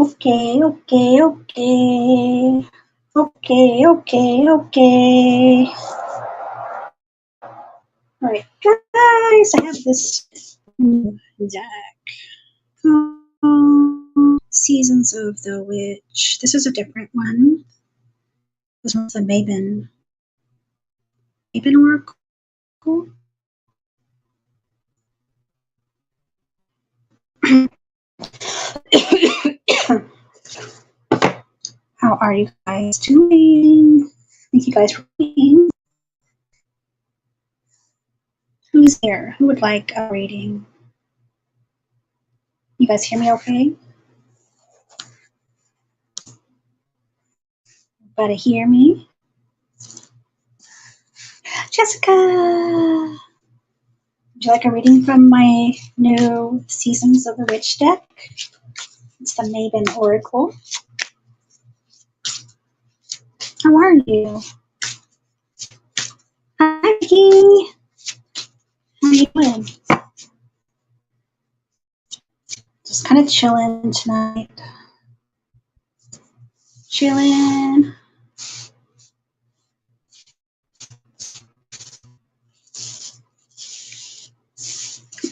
Okay, okay, okay. Okay, okay, okay. Alright, guys, I have this new deck. Seasons of the Witch. This is a different one. This one's the Mabon Oracle. How are you guys doing? Thank you guys for being. Who's there? Who would like a reading? You guys hear me okay? Everybody hear me? Jessica! Would you like a reading from my new Seasons of the Witch deck? It's the Mabon Oracle. How are you? Hi, Vicky. How are you doing? Just kind of chilling tonight. Chilling.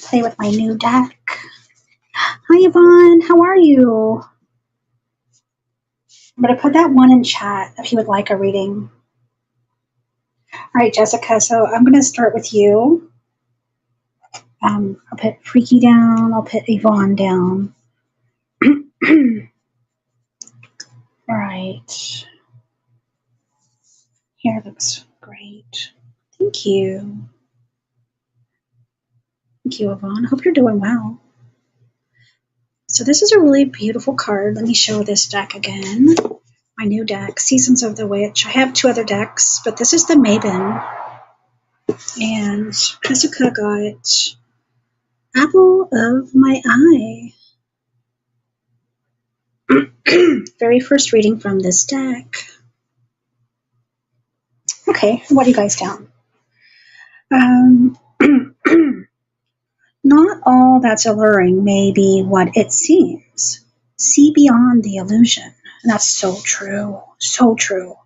Play with my new deck. Hi, Yvonne. How are you? I'm going to put that one in chat if you would like a reading. All right, Jessica. So I'm going to start with you. I'll put Freaky down. I'll put Yvonne down. All right. Hair looks great. Thank you. Thank you, Yvonne. Hope you're doing well. So this is a really beautiful card. Let me show this deck again. My new deck, Seasons of the Witch. I have two other decks, but this is the Mabon. And Jessica got Apple of My Eye. Very first reading from this deck. Okay, what do you guys down? Not all that's alluring may be what it seems. See beyond the illusion. And that's so true. So true.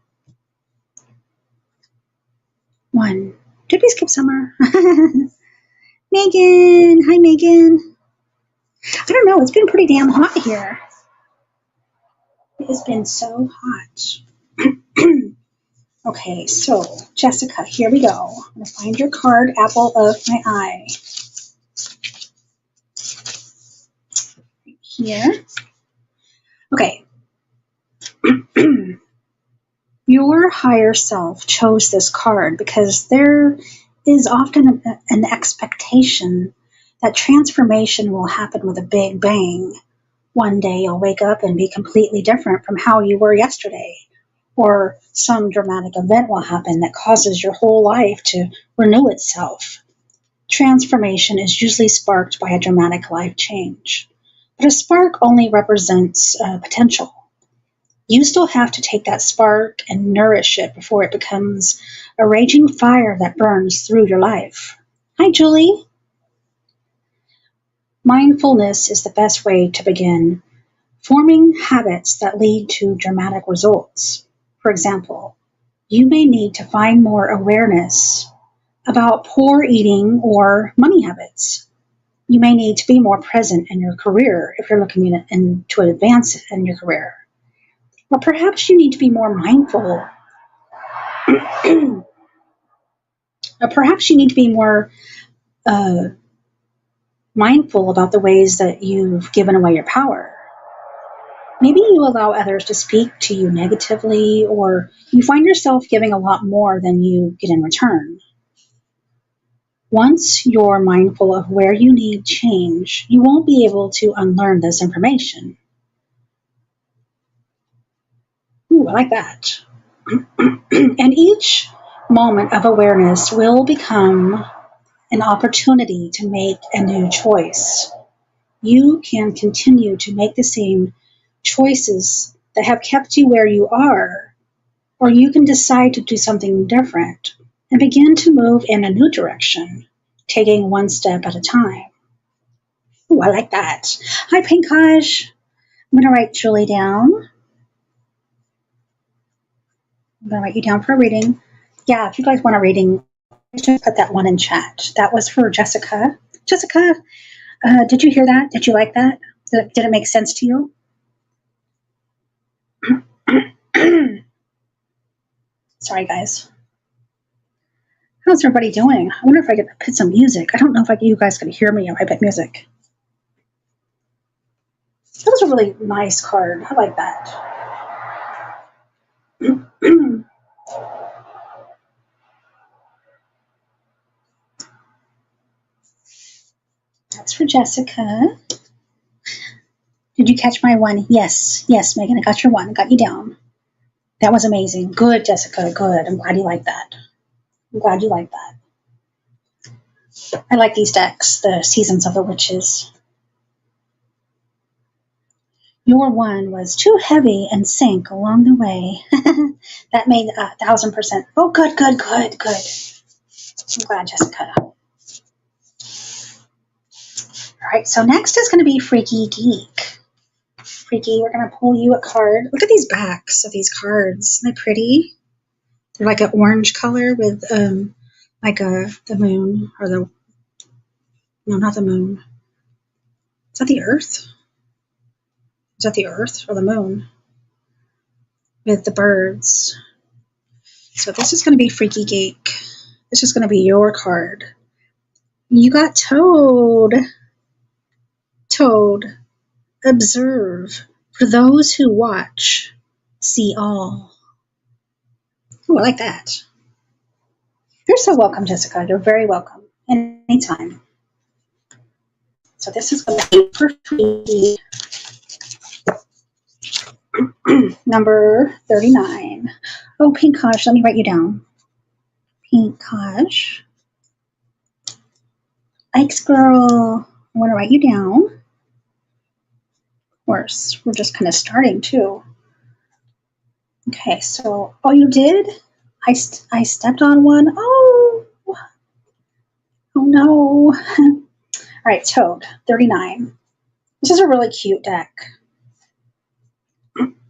1. Did we skip summer? Megan. Hi, Megan. I don't know. It's been pretty damn hot here. It has been so hot. Okay, so Jessica, here we go. I'm going to find your card, Apple of My Eye. Right here. Okay. Your higher self chose this card because there is often an expectation that transformation will happen with a big bang. One day you'll wake up and be completely different from how you were yesterday. Or some dramatic event will happen that causes your whole life to renew itself. Transformation is usually sparked by a dramatic life change. But a spark only represents potential. You still have to take that spark and nourish it before it becomes a raging fire that burns through your life. Hi, Julie. Mindfulness is the best way to begin forming habits that lead to dramatic results. For example, you may need to find more awareness about poor eating or money habits. You may need to be more present in your career if you're looking to advance in your career. Or perhaps you need to be more mindful. Or perhaps you need to be more mindful about the ways that you've given away your power. Maybe you allow others to speak to you negatively, or you find yourself giving a lot more than you get in return. Once you're mindful of where you need change, you won't be able to unlearn this information. Ooh, I like that. And each moment of awareness will become an opportunity to make a new choice. You can continue to make the same choices that have kept you where you are, or you can decide to do something different and begin to move in a new direction, taking one step at a time. Ooh, I like that. Hi, Pankaj. I'm going to write Julie down. I'm going to write you down for a reading. Yeah, if you guys want a reading, just put that one in chat. That was for Jessica. Jessica, did you hear that? Did you like that? Did it make sense to you? Sorry, guys. How's everybody doing? I wonder if I could put some music. I don't know if you guys could hear me if I put music. That was a really nice card. I like that. That's for Jessica. Did you catch my one? Yes. Yes, Megan, I got your one. I got you down. That was amazing. Good, Jessica. Good. I'm glad you like that. I'm glad you like that. I like these decks, the Seasons of the Witches. Your one was too heavy and sank along the way. That made 1,000%. Oh, good, good, good, good. I'm glad, Jessica. All right, so next is going to be Freaky Geek. Freaky, we're going to pull you a card. Look at these backs of these cards. Isn't that pretty? They're like an orange color with like the moon or the, no, not the moon. Is that the earth? Is that the earth or the moon? With the birds. So this is going to be Freaky Geek. This is going to be your card. You got Toad. Toad. Observe. For those who watch, see all. Oh, I like that. You're so welcome, Jessica. You're very welcome. Anytime. So this is going to be for free. Number 39. Oh, Pink Kosh, let me write you down. Pink Kosh. Ike's girl. I want to write you down. Of course, we're just kind of starting too. Okay, so, oh, you did? I stepped on one. Oh no. All right, Toad, 39. This is a really cute deck.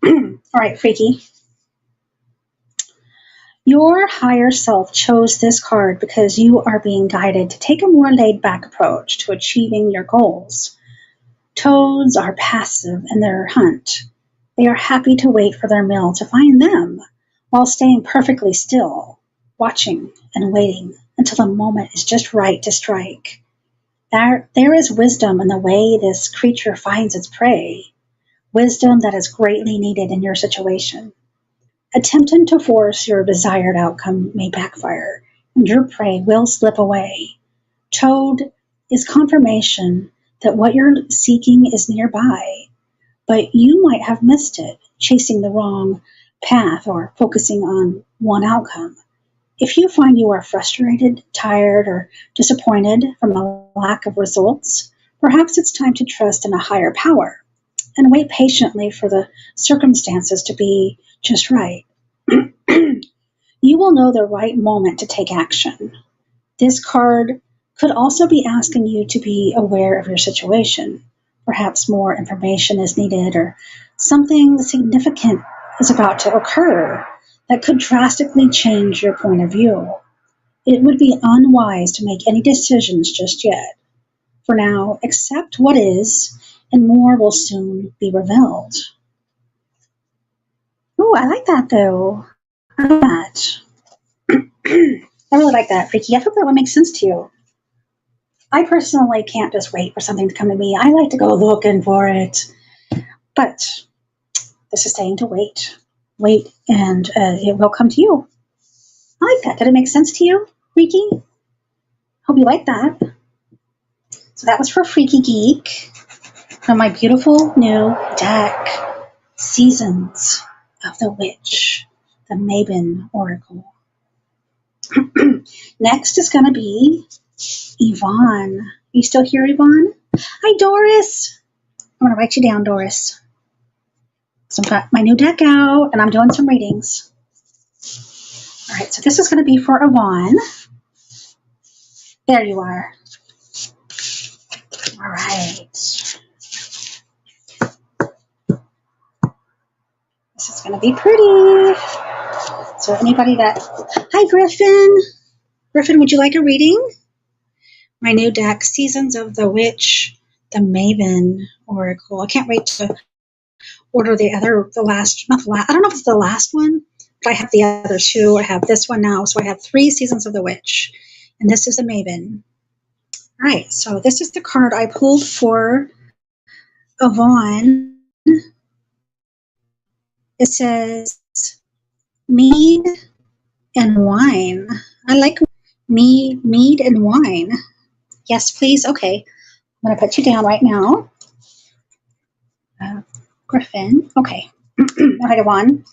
All right, Freaky. Your higher self chose this card because you are being guided to take a more laid-back approach to achieving your goals. Toads are passive in their hunt. They are happy to wait for their meal to find them while staying perfectly still, watching and waiting until the moment is just right to strike. There is wisdom in the way this creature finds its prey, wisdom that is greatly needed in your situation. Attempting to force your desired outcome may backfire, and your prey will slip away. Toad is confirmation that what you're seeking is nearby, but you might have missed it, chasing the wrong path or focusing on one outcome. If you find you are frustrated, tired, or disappointed from a lack of results, perhaps it's time to trust in a higher power and wait patiently for the circumstances to be just right. You will know the right moment to take action. This card could also be asking you to be aware of your situation. Perhaps more information is needed or something significant is about to occur that could drastically change your point of view. It would be unwise to make any decisions just yet. For now, accept what is, and more will soon be revealed. Oh, I like that though. I like that. I really like that, Freaky. I hope that one makes sense to you. I personally can't just wait for something to come to me. I like to go looking for it. But this is saying to wait. Wait, and it will come to you. I like that. Did it make sense to you, Freaky? Hope you like that. So that was for Freaky Geek from my beautiful new deck, Seasons of the Witch, the Mabon Oracle. Next is going to be Yvonne. Are you still here, Yvonne? Hi, Doris. I'm going to write you down, Doris. So I've got my new deck out, and I'm doing some readings. All right, so this is going to be for Yvonne. There you are. All right. going to be pretty. So anybody that... Hi, Griffin. Griffin, would you like a reading? My new deck, Seasons of the Witch, the Mabon Oracle. I can't wait to order the last, not the last, I don't know if it's the last one, but I have the other two. I have this one now, so I have 3 Seasons of the Witch, and this is the Mabon. All right, so this is the card I pulled for Yvonne. It says mead and wine. I like mead and wine. Yes, please. Okay, I'm going to put you down right now. Griffin. Okay. All right, Yvonne.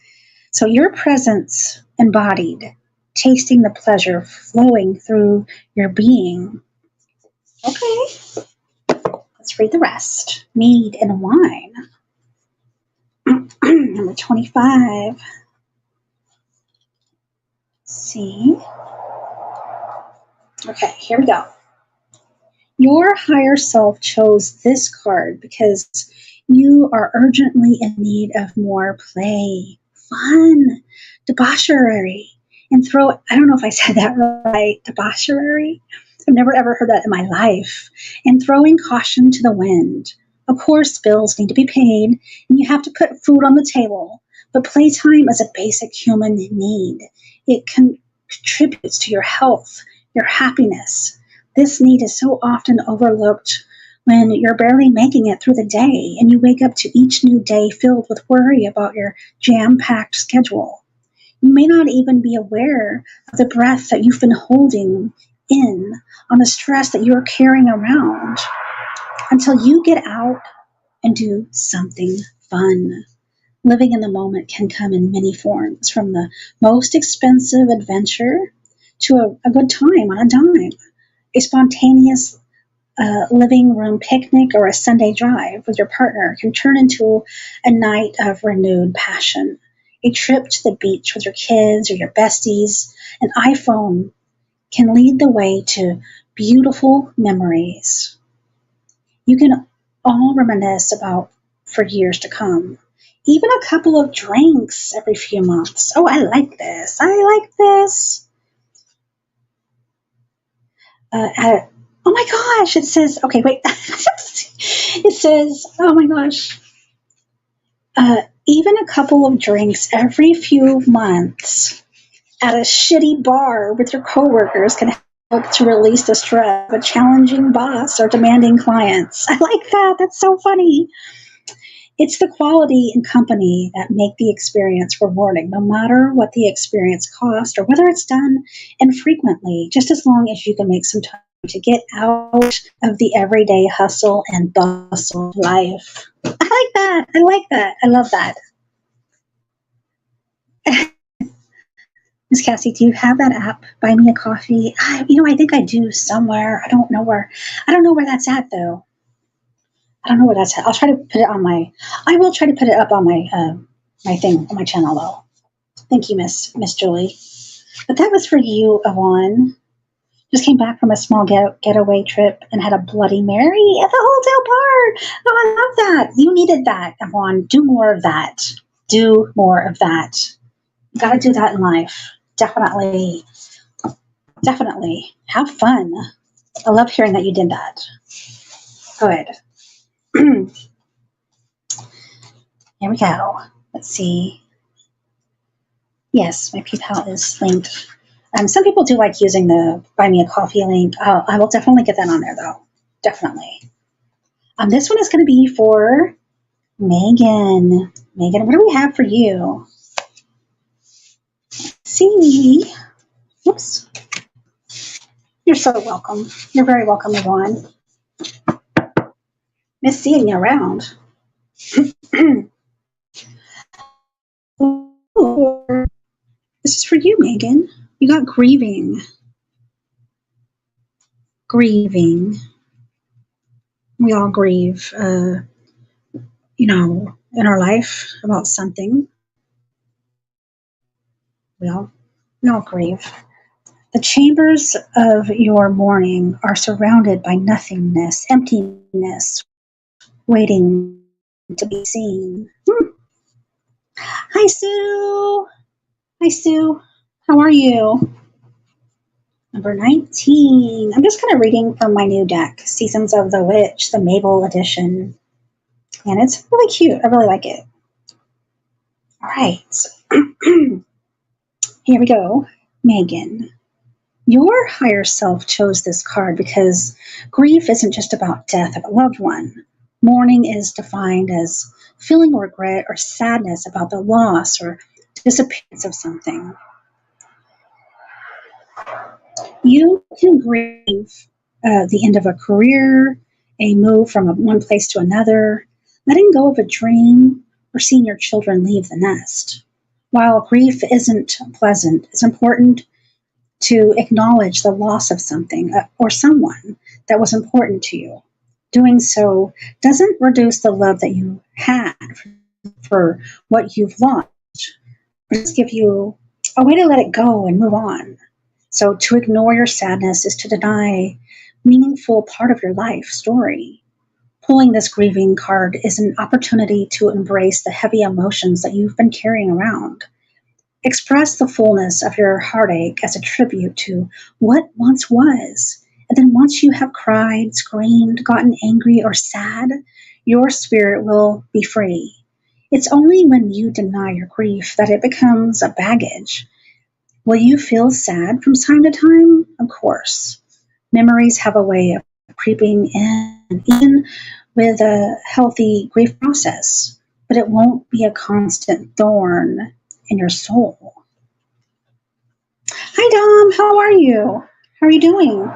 So your presence embodied, tasting the pleasure flowing through your being. Okay. Let's read the rest. Mead and wine. Number 25. Let's see. Okay, here we go. Your higher self chose this card because you are urgently in need of more play, fun, debauchery, and I don't know if I said that right, debauchery. I've never ever heard that in my life. And throwing caution to the wind. Of course, bills need to be paid, and you have to put food on the table, but playtime is a basic human need. It contributes to your health, your happiness. This need is so often overlooked when you're barely making it through the day and you wake up to each new day filled with worry about your jam-packed schedule. You may not even be aware of the breath that you've been holding in on the stress that you're carrying around until you get out and do something fun. Living in the moment can come in many forms, from the most expensive adventure to a good time on a dime. A spontaneous living room picnic or a Sunday drive with your partner can turn into a night of renewed passion. A trip to the beach with your kids or your besties, an iPhone can lead the way to beautiful memories you can all reminisce about for years to come. Even a couple of drinks every few months. Oh, I like this. I like this. Oh my gosh, it says, okay, wait. It says, oh my gosh. Even a couple of drinks every few months at a shitty bar with your coworkers can help to release the stress of a challenging boss or demanding clients. I like that. That's so funny. It's the quality and company that make the experience rewarding, no matter what the experience costs or whether it's done infrequently, just as long as you can make some time to get out of the everyday hustle and bustle of life. I like that. I like that. I love that. Miss Cassie, do you have that app, Buy Me a Coffee? I think I do somewhere. I don't know where that's at, though. I don't know where that's at. I'll try to put it on I will try to put it up on my my thing on my channel, though. Thank you, Miss Julie. But that was for you, Yvonne. Just came back from a small getaway trip and had a Bloody Mary at the hotel bar. Oh, I love that. You needed that, Yvonne. Do more of that. Do more of that. You got to do that in life. Definitely. Definitely. Have fun. I love hearing that you did that. Good. Here we go. Let's see. Yes, my PayPal is linked. Some people do like using the Buy Me a Coffee link. I will definitely get that on there, though. Definitely. This one is going to be for Megan. Megan, what do we have for you? Let's see. Oops. You're so welcome. You're very welcome, Yvonne. Miss seeing you around. This is for you, Megan. You got grieving. Grieving. We all grieve, in our life about something. We all grieve. The chambers of your mourning are surrounded by nothingness, emptiness, waiting to be seen. Hi, Sue. Hi, Sue. How are you? Number 19. I'm just kind of reading from my new deck, Seasons of the Witch, the Mabel edition. And it's really cute. I really like it. All right. Here we go. Megan. Your higher self chose this card because grief isn't just about death of a loved one. Mourning is defined as feeling regret or sadness about the loss or disappearance of something. You can grieve the end of a career, a move from one place to another, letting go of a dream, or seeing your children leave the nest. While grief isn't pleasant, it's important to acknowledge the loss of something or someone that was important to you. Doing so doesn't reduce the love that you had for what you've lost, but just give you a way to let it go and move on. So to ignore your sadness is to deny meaningful part of your life story. Pulling this grieving card is an opportunity to embrace the heavy emotions that you've been carrying around. Express the fullness of your heartache as a tribute to what once was. And then once you have cried, screamed, gotten angry, or sad, your spirit will be free. It's only when you deny your grief that it becomes a baggage. Will you feel sad from time to time? Of course. Memories have a way of creeping in, even with a healthy grief process, but it won't be a constant thorn in your soul. Hi, Dom. How are you? How are you doing?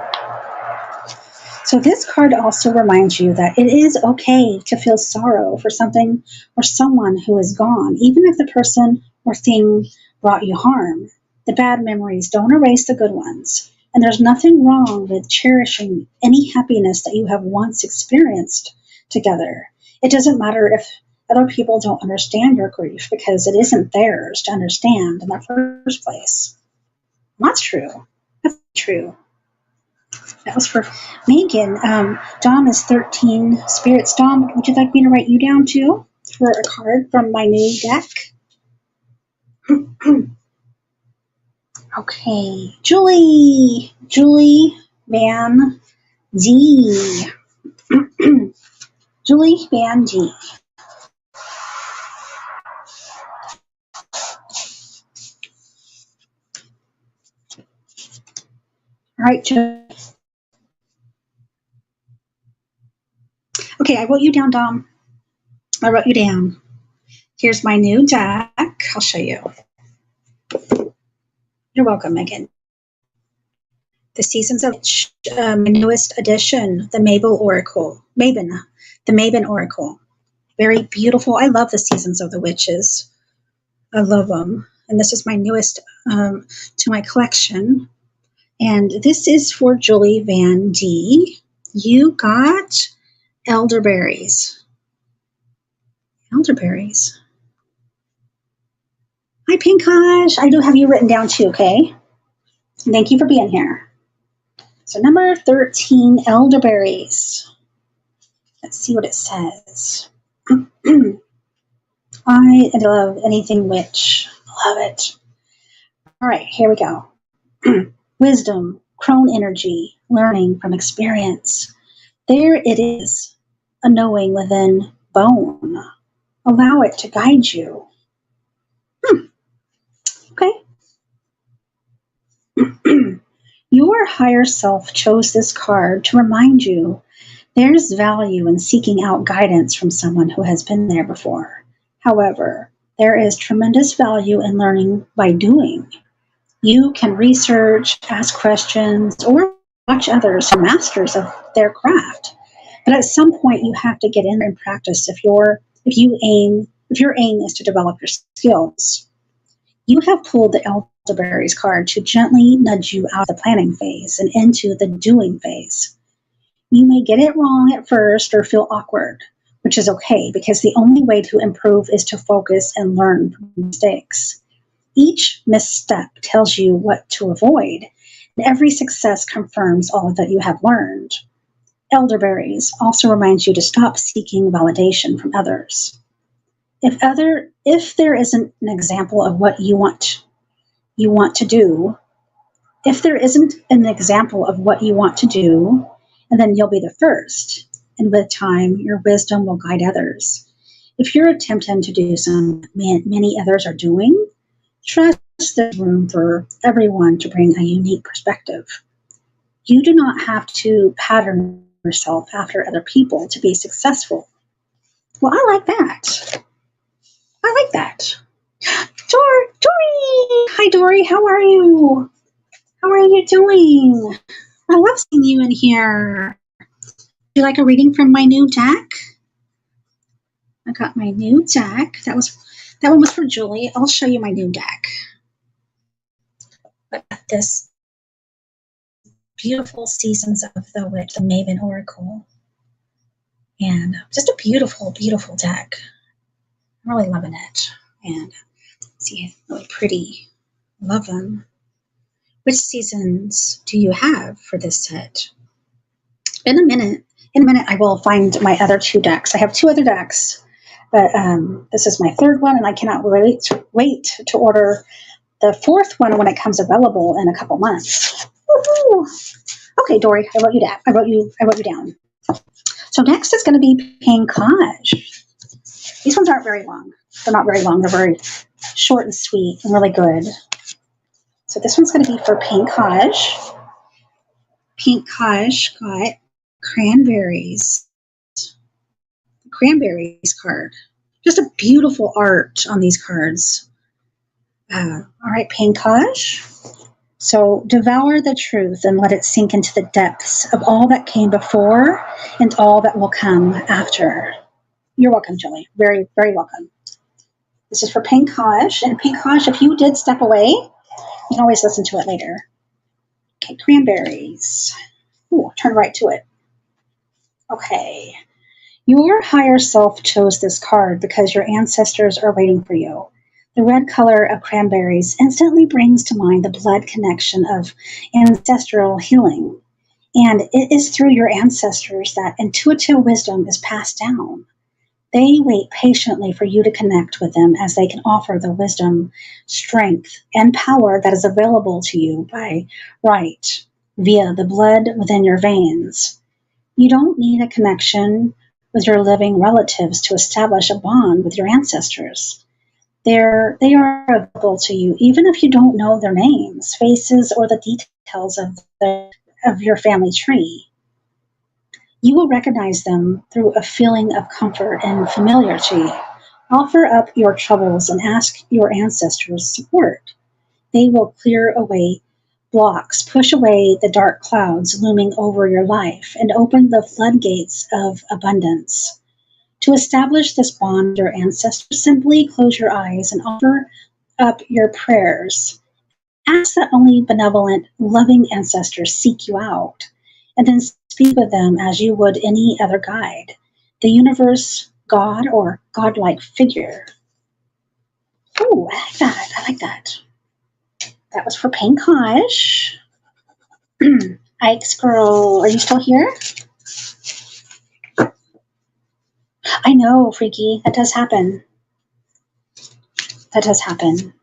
So this card also reminds you that it is okay to feel sorrow for something or someone who is gone, even if the person or thing brought you harm. The bad memories don't erase the good ones, and there's nothing wrong with cherishing any happiness that you have once experienced together. It doesn't matter if other people don't understand your grief because it isn't theirs to understand in the first place. That's true. That's true. That was for Megan. Dom is 13 spirits. Dom, would you like me to write you down too for a card from my new deck? Okay. Julie. Julie Van D. Julie Van D. All right, Julie. Okay, I wrote you down, Dom. I wrote you down. Here's my new deck. I'll show you. You're welcome, Megan. The Seasons of my newest edition, the Mabon Oracle. The Mabon Oracle. Very beautiful. I love the Seasons of the Witches. I love them. And this is my newest to my collection. And this is for Julie Van D. You got elderberries. Elderberries. Hi, Pinkosh. I do have you written down too, okay? Thank you for being here. So number 13, elderberries. Let's see what it says. I love anything witch. Love it. All right, here we go. Wisdom, crone energy, learning from experience. There it is, a knowing within bone. Allow it to guide you. Okay. Your higher self chose this card to remind you there's value in seeking out guidance from someone who has been there before. However, there is tremendous value in learning by doing. You can research, ask questions, or watch others who are masters of their craft. But at some point, you have to get in and practice if your aim is to develop your skills. You have pulled the elderberries card to gently nudge you out of the planning phase and into the doing phase. You may get it wrong at first or feel awkward, which is okay because the only way to improve is to focus and learn from mistakes. Each misstep tells you what to avoid, and every success confirms all that you have learned. Elderberries also reminds you to stop seeking validation from others. If there isn't an example of what you want to do, if there isn't an example of what you want to do, and then you'll be the first. And with time, your wisdom will guide others. If you're attempting to do something many others are doing, trust there's room for everyone to bring a unique perspective. You do not have to pattern yourself after other people to be successful. Well, I like that. I like that. Dory! Hi, Dory. How are you? How are you doing? I love seeing you in here. Would you like a reading from my new deck? I got my new deck. That one was for Julie. I'll show you my new deck. I got this beautiful Seasons of the Witch, the Mabon Oracle. And just a beautiful, beautiful deck. I'm really loving it. And see, really pretty. Love them. Which seasons do you have for this set? In a minute, I will find my other two decks. I have two other decks, but this is my third one, and I cannot wait to order the fourth one when it comes available in a couple months. Woo-hoo. Okay, Dory, I wrote you down. I wrote you down. So next is going to be Pankaj. These ones aren't very long. They're not very long. They're very short and sweet and really good. So this one's going to be for Pankaj. Pankaj got cranberries. The cranberries card. Just a beautiful art on these cards. All right, Pankaj. So devour the truth and let it sink into the depths of all that came before and all that will come after. You're welcome, Julie. Very, very welcome. This is for Pankaj. And Pankaj, if you did step away, you can always listen to it later. Okay, cranberries. Ooh, turn right to it. Okay. Your higher self chose this card because your ancestors are waiting for you. The red color of cranberries instantly brings to mind the blood connection of ancestral healing. And it is through your ancestors that intuitive wisdom is passed down. They wait patiently for you to connect with them as they can offer the wisdom, strength, and power that is available to you by right via the blood within your veins. You don't need a connection with your living relatives to establish a bond with your ancestors. They are available to you even if you don't know their names, faces, or the details of your family tree. You will recognize them through a feeling of comfort and familiarity. Offer up your troubles and ask your ancestors' support. They will clear away blocks, push away the dark clouds looming over your life, and open the floodgates of abundance. To establish this bond with your ancestors, simply close your eyes and offer up your prayers. Ask that only benevolent, loving ancestors seek you out, and then speak with them as you would any other guide, the universe, God, or godlike figure. Oh, I like that. I like that. That was for Pankaj. Ike's girl, are you still here? I know, Freaky. That does happen. That does happen.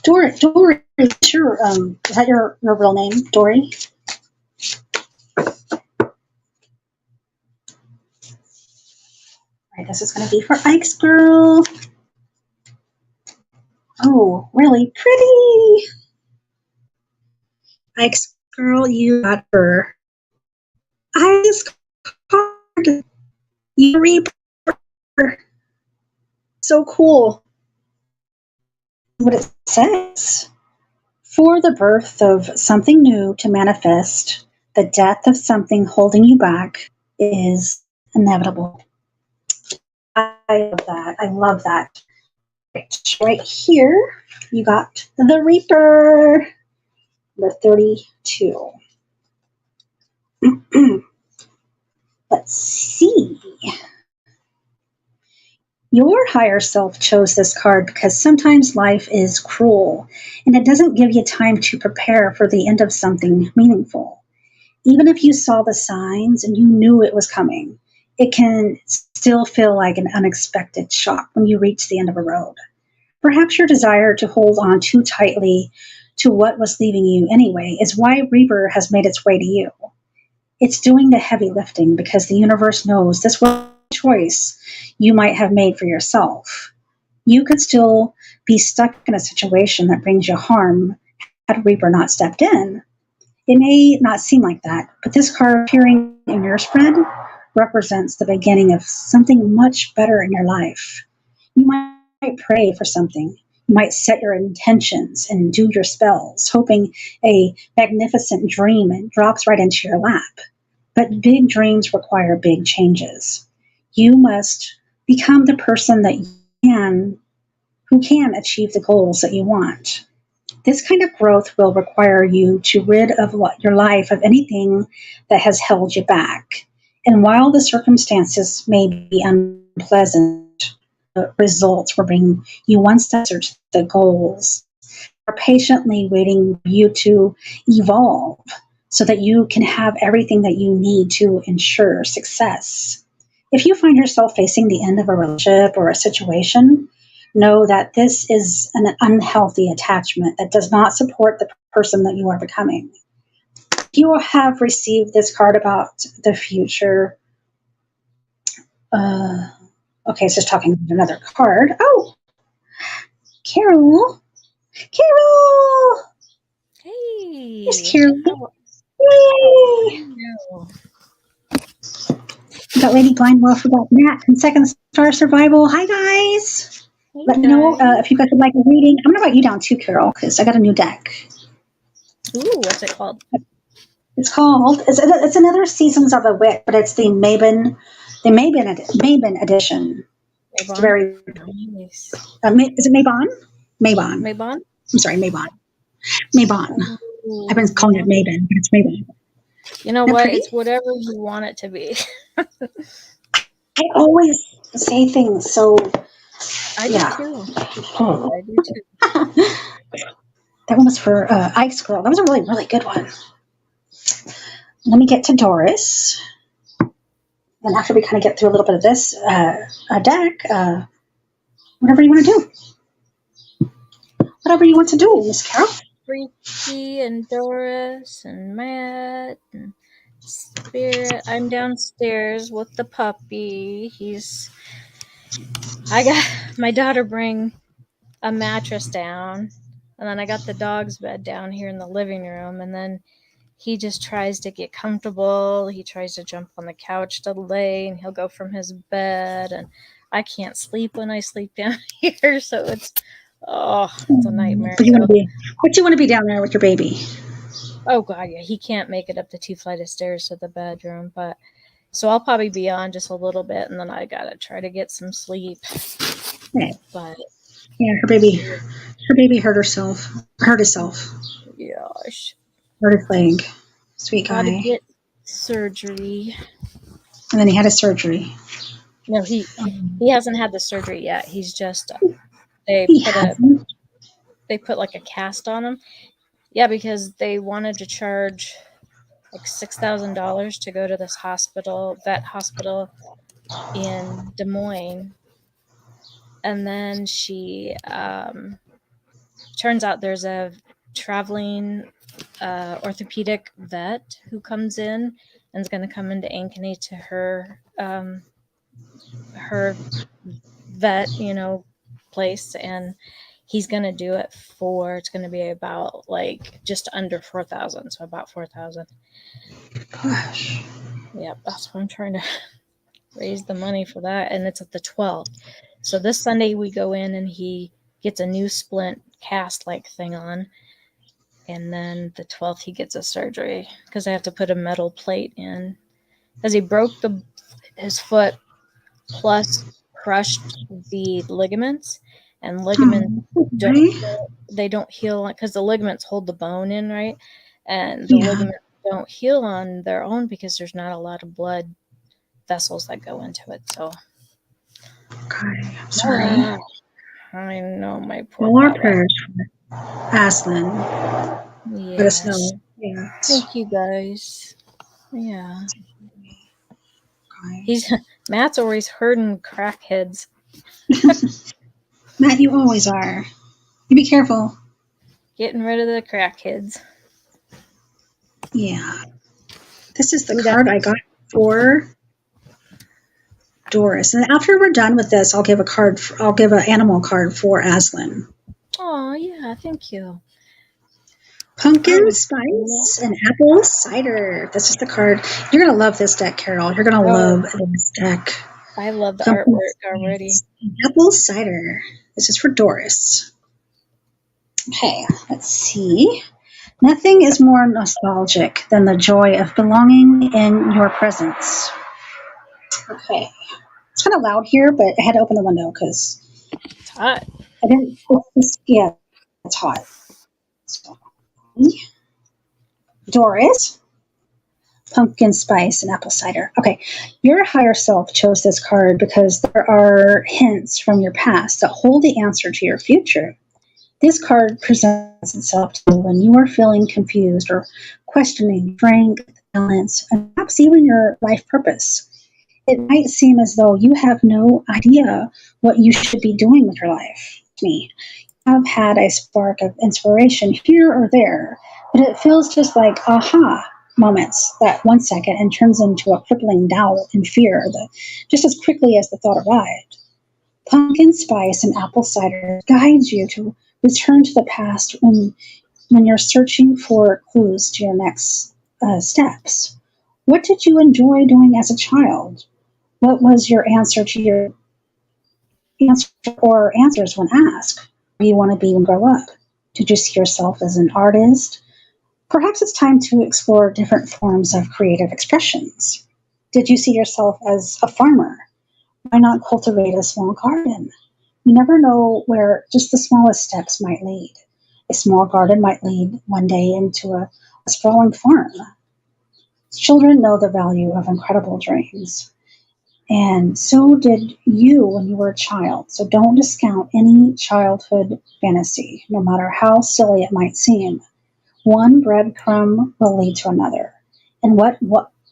Dory, is that your real name, Dory? All right, this is going to be for Ike's girl. Oh, really pretty. Ike's girl, you got her. Ike's card. You Reaper. So cool. What it says. For the birth of something new to manifest, the death of something holding you back is inevitable. I love that. I love that. Right here, you got the Reaper, number 32. Let's see. Your higher self chose this card because sometimes life is cruel and it doesn't give you time to prepare for the end of something meaningful. Even if you saw the signs and you knew it was coming, it can still feel like an unexpected shock when you reach the end of a road. Perhaps your desire to hold on too tightly to what was leaving you anyway is why Reaper has made its way to you. It's doing the heavy lifting because the universe knows this was a choice you might have made for yourself. You could still be stuck in a situation that brings you harm had Reaper not stepped in. It may not seem like that, but this card appearing in your spread represents the beginning of something much better in your life. You might pray for something. You might set your intentions and do your spells, hoping a magnificent dream drops right into your lap. But big dreams require big changes. You must become the person that who can achieve the goals that you want. This kind of growth will require you to rid of your life of anything that has held you back. And while the circumstances may be unpleasant, the results will bring you one step closer to the goals. Are patiently waiting for you to evolve so that you can have everything that you need to ensure success. If you find yourself facing the end of a relationship or a situation, know that this is an unhealthy attachment that does not support the person that you are becoming. If you have received this card about the future, okay, it's just talking about another card. Oh, Carol. Carol! Hey! It's Carol. Yay! No. We got Lady Blindwolf, we got Matt from Second Star Survival. Hi, guys. Hey, Let me know if you guys would like a reading. I'm going to write you down too, Carol, because I got a new deck. Ooh, what's it called? It's another Seasons of the Wit, but it's the Mabon edition. It's very nice. Is it Mabon? Mabon. Mabon? I'm sorry, Mabon. Mabon. Ooh, I've been calling it Mabon, but it's Mabon. You know what? It's whatever you want it to be. I always say things so. I do too. I do too. That one was for Ice Girl. That was a really, really good one. Let me get to Doris. Then after we kind of get through a little bit of this deck, whatever you want to do. Whatever you want to do, Miss Carol. Freaky and Doris and Matt and Spirit. I'm downstairs with the puppy. I got my daughter bring a mattress down, and then I got the dog's bed down here in the living room, and then he just tries to get comfortable. He tries to jump on the couch to lay, and he'll go from his bed, and I can't sleep when I sleep down here, so it's a nightmare. But you want to be down there with your baby. Oh God, yeah, he can't make it up the 2 flights of stairs to the bedroom, but so I'll probably be on just a little bit, and then I gotta try to get some sleep. Okay. But yeah, her baby hurt herself. Gosh. Hurt his leg. Sweet guy. Gotta get surgery. And then he had a surgery. No, he hasn't had the surgery yet. He's just they put like a cast on him. Yeah, because they wanted to charge like $6,000 to go to this vet hospital in Des Moines. And then she turns out there's a traveling orthopedic vet who comes in and is going to come into Ankeny to her vet, place, and he's going to do it it's going to be about like just under $4,000, so about $4,000. Gosh. Yep, that's what I'm trying to raise the money for that, and it's at the 12th. So this Sunday we go in and he gets a new splint cast like thing on, and then the 12th he gets a surgery because they have to put a metal plate in because he broke his foot plus crushed the ligaments, and ligaments don't heal because the ligaments hold the bone in, right? And the ligaments don't heal on their own because there's not a lot of blood vessels that go into it. So okay, I'm sorry. I know, my poor all our prayers for Aslan. Yeah. Let us know. Yeah. Thank you guys. Yeah. Matt's always herding crackheads. Matt, you always are. You be careful. Getting rid of the crackheads. Yeah. This is the card I got for Doris. And after we're done with this, I'll give an animal card for Aslan. Oh, yeah, thank you. Pumpkin spice and apple cider. This is the card. You're going to love this deck, Carol. You're going to love this deck. I love the artwork already. Apple cider. This is for Doris. Okay, let's see. Nothing is more nostalgic than the joy of belonging in your presence. Okay. It's kind of loud here, but I had to open the window because it's hot. Yeah, it's hot. So, Doris, pumpkin spice, and apple cider. Okay, your higher self chose this card because there are hints from your past that hold the answer to your future. This card presents itself to you when you are feeling confused or questioning strength, balance, and perhaps even your life purpose. It might seem as though you have no idea what you should be doing with your life. You have had a spark of inspiration here or there, but it feels just like aha moments that 1 second and turns into a crippling doubt and fear just as quickly as the thought arrived. Pumpkin spice and apple cider guides you to return to the past when you're searching for clues to your next steps. What did you enjoy doing as a child? What was your answer to your answers when asked? Where do you want to be when you grow up? Did you see yourself as an artist? Perhaps it's time to explore different forms of creative expressions. Did you see yourself as a farmer? Why not cultivate a small garden? You never know where just the smallest steps might lead. A small garden might lead one day into a sprawling farm. Children know the value of incredible dreams. And so did you when you were a child. So don't discount any childhood fantasy, no matter how silly it might seem. One breadcrumb will lead to another. And what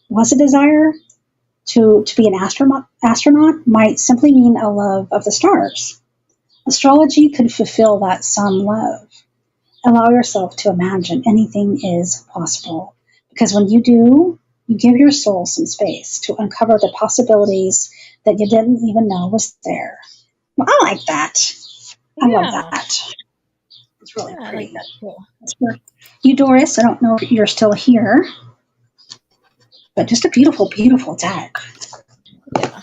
was a desire? To be an astronaut might simply mean a love of the stars. Astrology could fulfill that some love. Allow yourself to imagine anything is possible. Because when you do, you give your soul some space to uncover the possibilities that you didn't even know was there. Well, I like that. I love that. It's really pretty. I like that too. That's for you, Doris. I don't know if you're still here, but just a beautiful, beautiful deck. Yeah.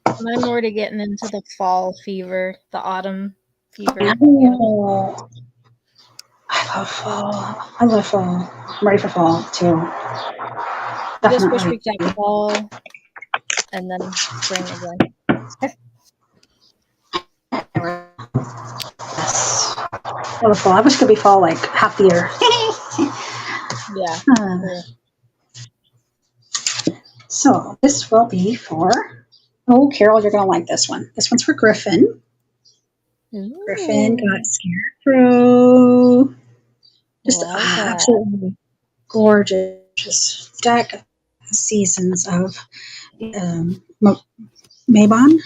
I'm already getting into the fall fever, the autumn fever. Oh. I love fall. I'm ready for fall too. I just wish we could have fall and then spring again. Yes. I love fall. I wish it could be fall like half the year. Yeah. So this will be for, Carol, you're going to like this one. This one's for Griffin. Ooh. Griffin got Scarecrow. Just absolutely gorgeous deck. Seasons of Mabon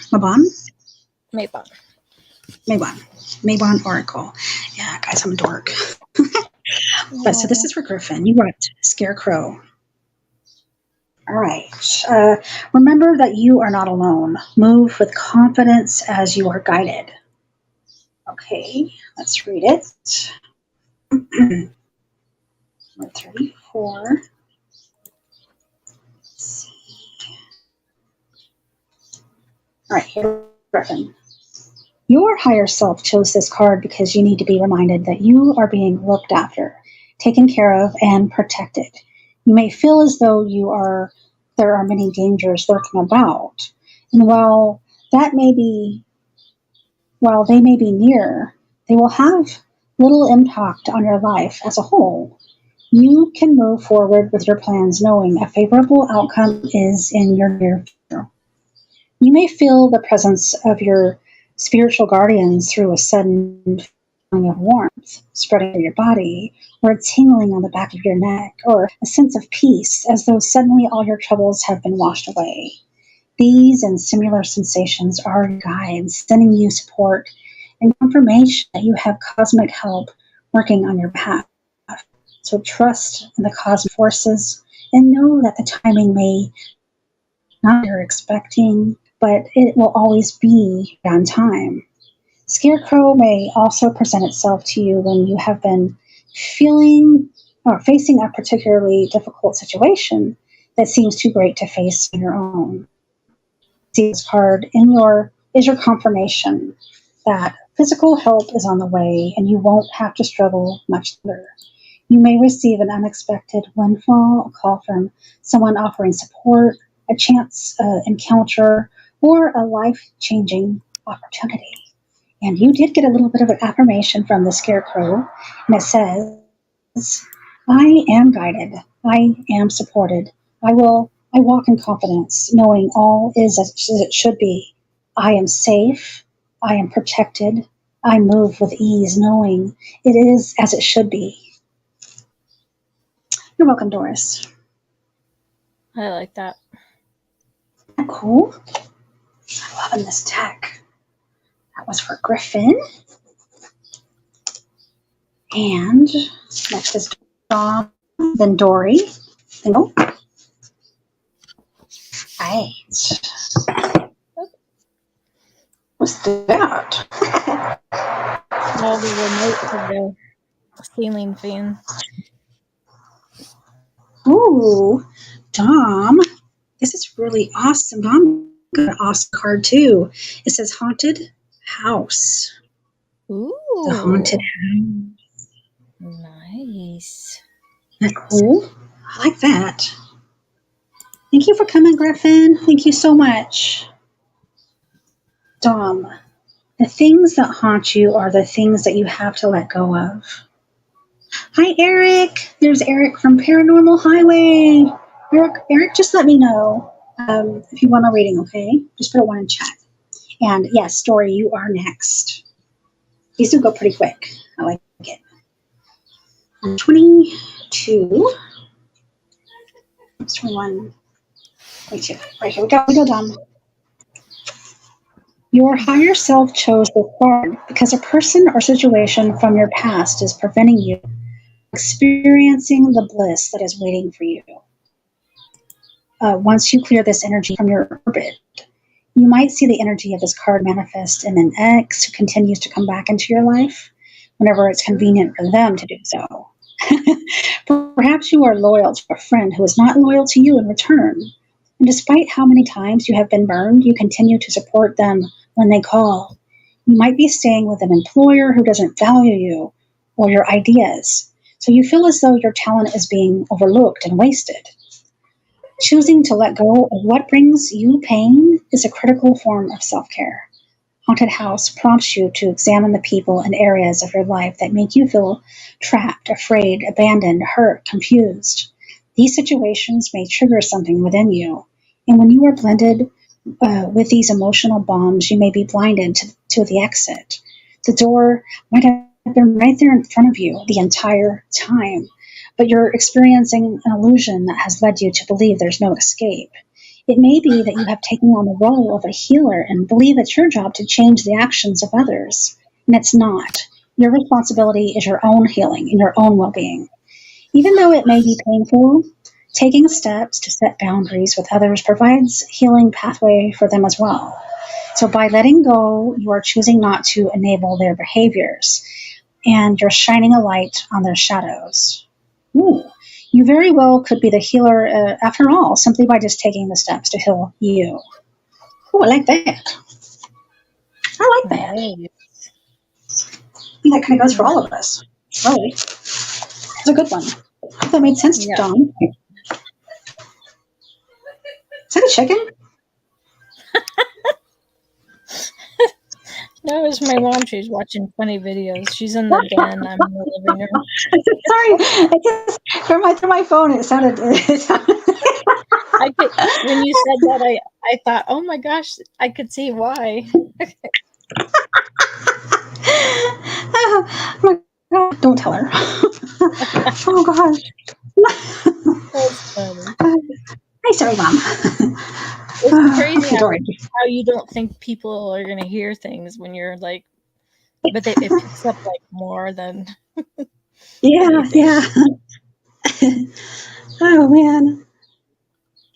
Oracle. Yeah, guys, I'm a dork. But so this is for Griffin. You got Scarecrow. All right. Remember that you are not alone. Move with confidence as you are guided. Okay, let's read it. Number 34. Let's see. All right, here, Griffin. Your higher self chose this card because you need to be reminded that you are being looked after, taken care of, and protected. You may feel as though there are many dangers lurking about, and while they may be near, they will have little impact on your life as a whole. You can move forward with your plans knowing a favorable outcome is in your near future. You may feel the presence of your spiritual guardians through a sudden of warmth spreading through your body, or a tingling on the back of your neck, or a sense of peace as though suddenly all your troubles have been washed away. These and similar sensations are guides sending you support and confirmation that you have cosmic help working on your behalf. So trust in the cosmic forces and know that the timing may not be you're expecting, but it will always be on time. Scarecrow may also present itself to you when you have been feeling or facing a particularly difficult situation that seems too great to face on your own. See this card is your confirmation that physical help is on the way and you won't have to struggle much longer. You may receive an unexpected windfall, a call from someone offering support, a chance encounter, or a life-changing opportunity. And you did get a little bit of an affirmation from the Scarecrow, and it says, I am guided. I am supported. I walk in confidence, knowing all is as it should be. I am safe. I am protected. I move with ease, knowing it is as it should be. You're welcome, Doris. I like that. Isn't that cool? I'm loving this deck. That was for Griffin. And next is Dom, then Dory. Single. Right. What's that? All the remote of the ceiling fan. Ooh, Dom. This is really awesome. Dom got an awesome card too. It says Haunted House. Ooh. The Haunted House. Nice. Isn't that cool? I like that. Thank you for coming, Griffin. Thank you so much. Dom, the things that haunt you are the things that you have to let go of. Hi, Eric. There's Eric from Paranormal Highway. Eric, just let me know if you want a reading, okay? Just put a 1 in chat. And yes, Dory, you are next. These do go pretty quick. I like it. 22. 21. 22. Right, here we go. We go, Dom. Your higher self chose this card because a person or situation from your past is preventing you from experiencing the bliss that is waiting for you. Once you clear this energy from your orbit, you might see the energy of this card manifest in an ex who continues to come back into your life whenever it's convenient for them to do so. Perhaps you are loyal to a friend who is not loyal to you in return. And despite how many times you have been burned, you continue to support them when they call. You might be staying with an employer who doesn't value you or your ideas, so you feel as though your talent is being overlooked and wasted. Choosing to let go of what brings you pain is a critical form of self-care. Haunted House prompts you to examine the people and areas of your life that make you feel trapped, afraid, abandoned, hurt, confused. These situations may trigger something within you, and when you are blended with these emotional bombs, you may be blinded to the exit. The door might have been right there in front of you the entire time, but you're experiencing an illusion that has led you to believe there's no escape. It may be that you have taken on the role of a healer and believe it's your job to change the actions of others, and it's not. Your responsibility is your own healing and your own well-being. Even though it may be painful, taking steps to set boundaries with others provides healing pathway for them as well. So by letting go, you are choosing not to enable their behaviors, and you're shining a light on their shadows. Ooh, you very well could be the healer after all, simply by just taking the steps to heal you. Ooh, I like that. I like that. I think that kind of goes for all of us. Really. It's a good one. I hope that made sense to Dom. Is that a chicken? No, it's my mom. She's watching funny videos. She's in the den. I'm in the living room. Sorry, I just through my phone. It sounded. When you said that, I thought, oh my gosh, I could see why. Oh my God, don't tell her. Oh gosh. That's funny. Hi, sorry, Mom. It's crazy Okay, Dory. how you don't think people are going to hear things when you're like, but it picks up like more than Yeah, anything. yeah. Oh man.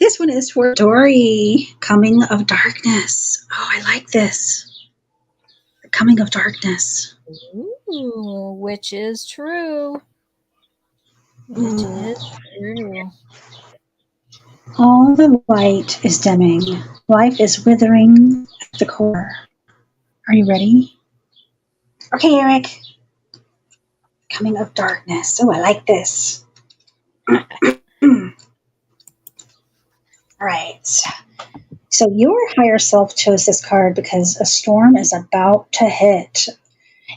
This one is for Dory. Coming of Darkness. Oh, I like this. The Coming of Darkness. Ooh, which is true. Which is true. All the light is dimming. Life is withering at the core. Are you ready? Okay, Eric. Coming of Darkness. Oh, I like this. All right. So your higher self chose this card because a storm is about to hit.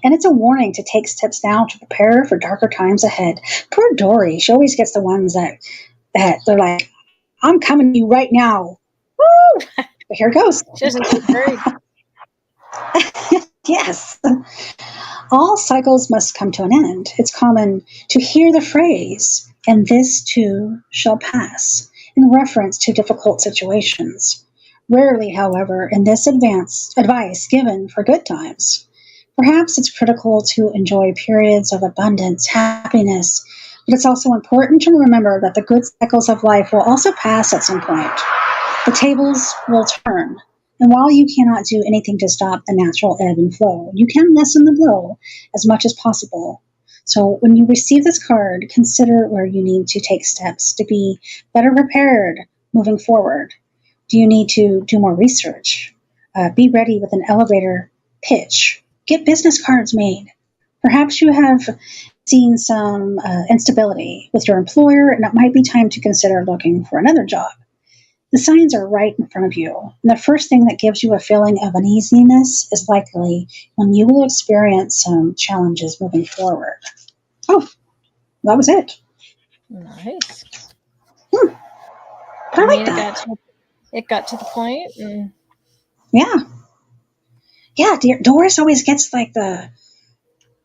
And it's a warning to take steps now to prepare for darker times ahead. Poor Dory. She always gets the ones that they're like, I'm coming to you right now. Woo! But here it goes. She doesn't get very. Yes. All cycles must come to an end. It's common to hear the phrase, and this too shall pass, in reference to difficult situations. Rarely, however, in this advice given for good times. Perhaps it's critical to enjoy periods of abundance, happiness, but it's also important to remember that the good cycles of life will also pass at some point. The tables will turn. And while you cannot do anything to stop the natural ebb and flow, you can lessen the blow as much as possible. So when you receive this card, consider where you need to take steps to be better prepared moving forward. Do you need to do more research? Be ready with an elevator pitch. Get business cards made. Perhaps you have seen some instability with your employer, and it might be time to consider looking for another job. The signs are right in front of you. And the first thing that gives you a feeling of uneasiness is likely when you will experience some challenges moving forward. Oh, that was it. Nice. But I like that. It got to the point, and Yeah. Yeah, Doris always gets like I'm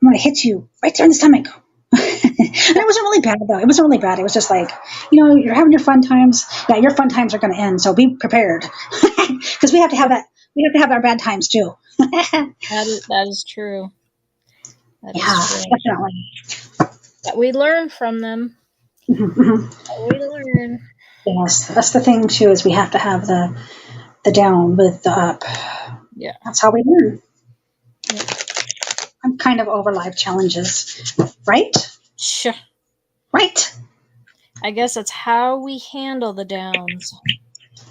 going to hit you right there in the stomach. And it wasn't really bad, though. It wasn't really bad. It was just like, you're having your fun times. Yeah, your fun times are going to end, so be prepared. Because we have to have that. We have to have our bad times, too. that is true. That is true. Definitely. But we learn from them. We learn. Yes, that's the thing, too, is we have to have the down with the up. Yeah. That's how we learn. Yeah. I'm kind of over life challenges, right? Sure. Right. I guess it's how we handle the downs.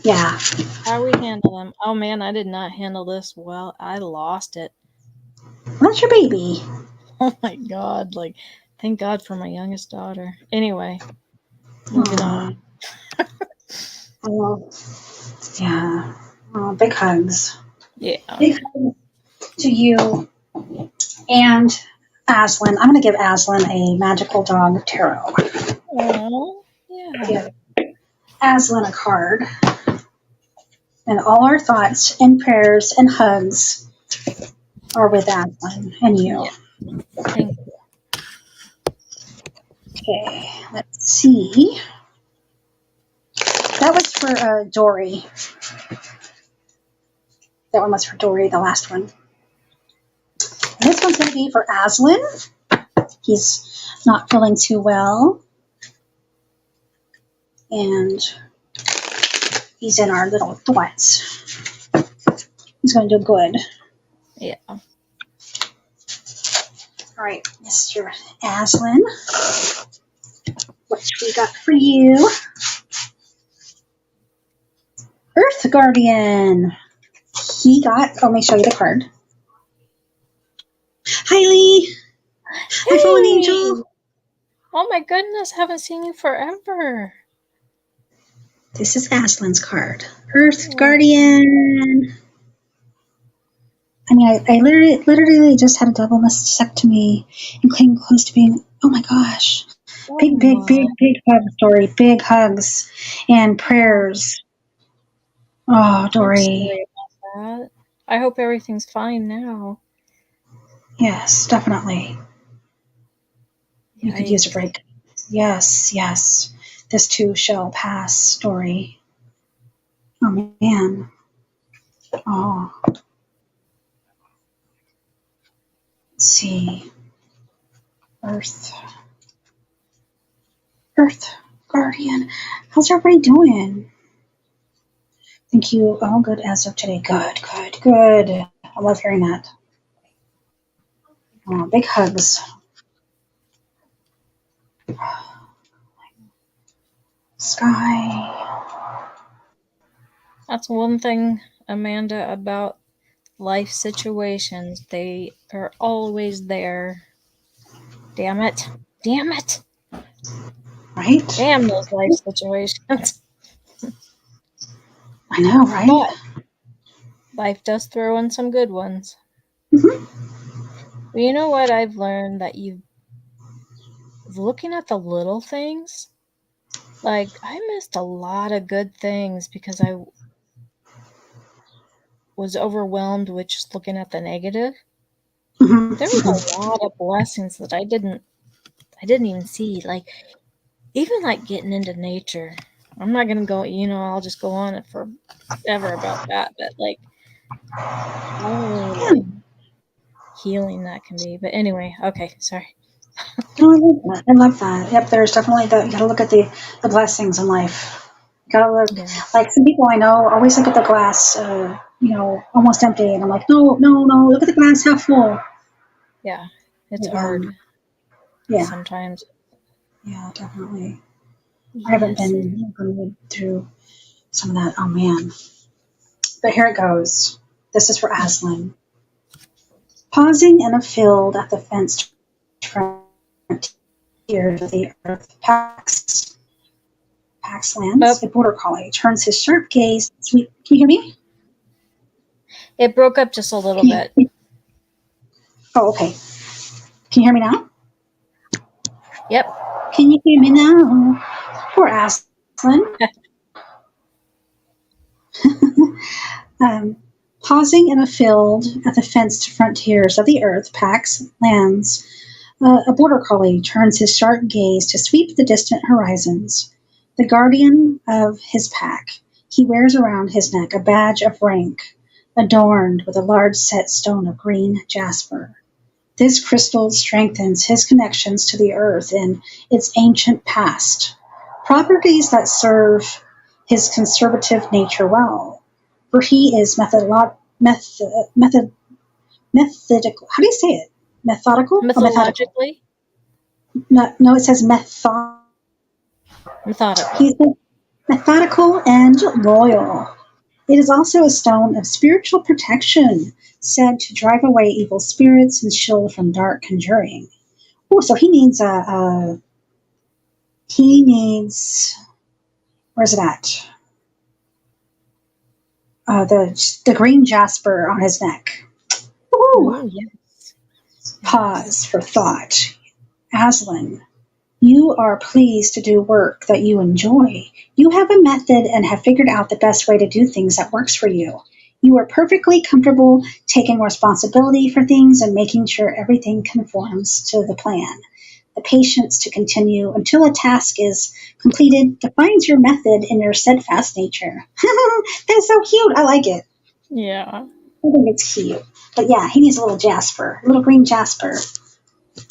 Yeah. How we handle them. Oh man, I did not handle this well. I lost it. That's your baby. Oh my God. Like, thank God for my youngest daughter. Anyway, moving on. Oh, yeah. Oh, big hugs. Yeah. Big hugs to you and Aslan. I'm going to give Aslan a magical dog tarot. Oh, yeah. Aslan a card. And all our thoughts and prayers and hugs are with Aslan and you. Yeah. Thank you. Okay, let's see. That was for Dory. That one was for Dory, the last one. And this one's going to be for Aslan. He's not feeling too well. And he's in our little thoughts. He's going to do good. Yeah. All right, Mr. Aslan. What we got for you? Earth Guardian. Let me show you the card. Hi, Lee. Hi, Fallen Angel. Oh my goodness, haven't seen you forever. This is Aslan's card. Earth Guardian. I mean, I literally just had a double mastectomy and came close to being, oh my gosh. Big hugs, Dory. Big hugs and prayers. Oh, Dory. I'm sorry about that. I hope everything's fine now. Yes, definitely. You could use a Yikes. break. Yes, yes. This too shall pass story. Oh, man. Oh. Let's see. Earth. Earth Guardian. How's everybody doing? Thank you. All good as of today. Good, good, good. I love hearing that. Oh, big hugs. Sky. That's one thing, Amanda, about life situations. They are always there. Damn it. Damn it. Right? Damn those life situations. I know, right? But life does throw in some good ones. Mm-hmm. But you know what I've learned? That looking at the little things, like I missed a lot of good things because I was overwhelmed with just looking at the negative. Mm-hmm. There was a lot of blessings that I didn't even see. Like even like getting into nature. I'm not gonna go, I'll just go on it forever about that, but like Yeah. healing that can be. But anyway, okay, sorry. No, I love that. I love that. Yep, there's definitely that. You gotta look at the blessings in life. You gotta look, Yeah. like some people I know always look at the glass, almost empty. And I'm like, no, no, no, look at the glass half full. Yeah. It's But, hard yeah, sometimes. yeah, definitely. I haven't Yes. been going through some of that. Oh, man. But here it goes. This is for Aslan. Pausing in a field at the fenced frontier of the earth, Pax lands, Oh, a border collie turns his sharp gaze. Sweet, can you hear me? it broke up just a little Can bit. you? Oh, okay. Can you hear me now? Yep. Can you hear me now? Poor Aslan. Pausing in a field at the fenced frontiers of the earth, Pax lands, a border collie turns his sharp gaze to sweep the distant horizons. The guardian of his pack, he wears around his neck a badge of rank, adorned with a large set stone of green jasper. This crystal strengthens his connections to the earth in its ancient past, properties that serve his conservative nature well, for he is methodical. How do you say it? Methodical? Oh, methodical. Mythologically, No, no, it says method. methodical. He's methodical and loyal. It is also a stone of spiritual protection, said to drive away evil spirits and shield from dark conjuring. Oh, so he needs he needs, where's it at? The green jasper on his neck. Ooh. Ooh, yes. Pause for thought. Aslan, you are pleased to do work that you enjoy. You have a method and have figured out the best way to do things that works for you. You are perfectly comfortable taking responsibility for things and making sure everything conforms to the plan. The patience to continue until a task is completed defines your method and your steadfast nature. That's so cute. I like it. Yeah. I think it's cute. But yeah, he needs a little jasper, a little green jasper.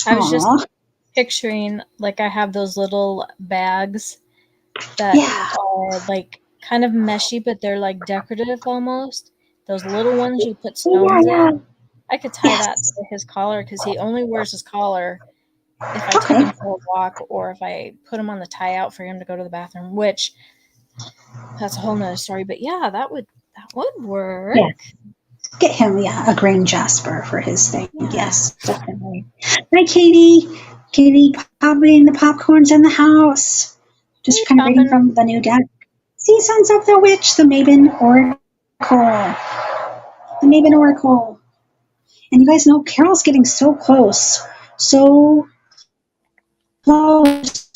I was just Aww. picturing, like, I have those little bags that Yeah. are like kind of meshy, but they're like decorative almost. Those little ones you put Oh, stones yeah, yeah. in. I could tie that Yes. to his collar because he only wears his collar if I take Okay. him for a walk or if I put him on the tie out for him to go to the bathroom, which that's a whole nother story. But yeah, that would work. Yeah. Get him, a green jasper for his thing. Yeah. Yes, definitely. Hi, Katie. Katie popping the popcorns in the house. Just Hey, kind of reading Poppin'. from the new deck. Seasons of the Witch, the Mabon Oracle. The Mabon Oracle. And you guys know Carol's getting so close. So close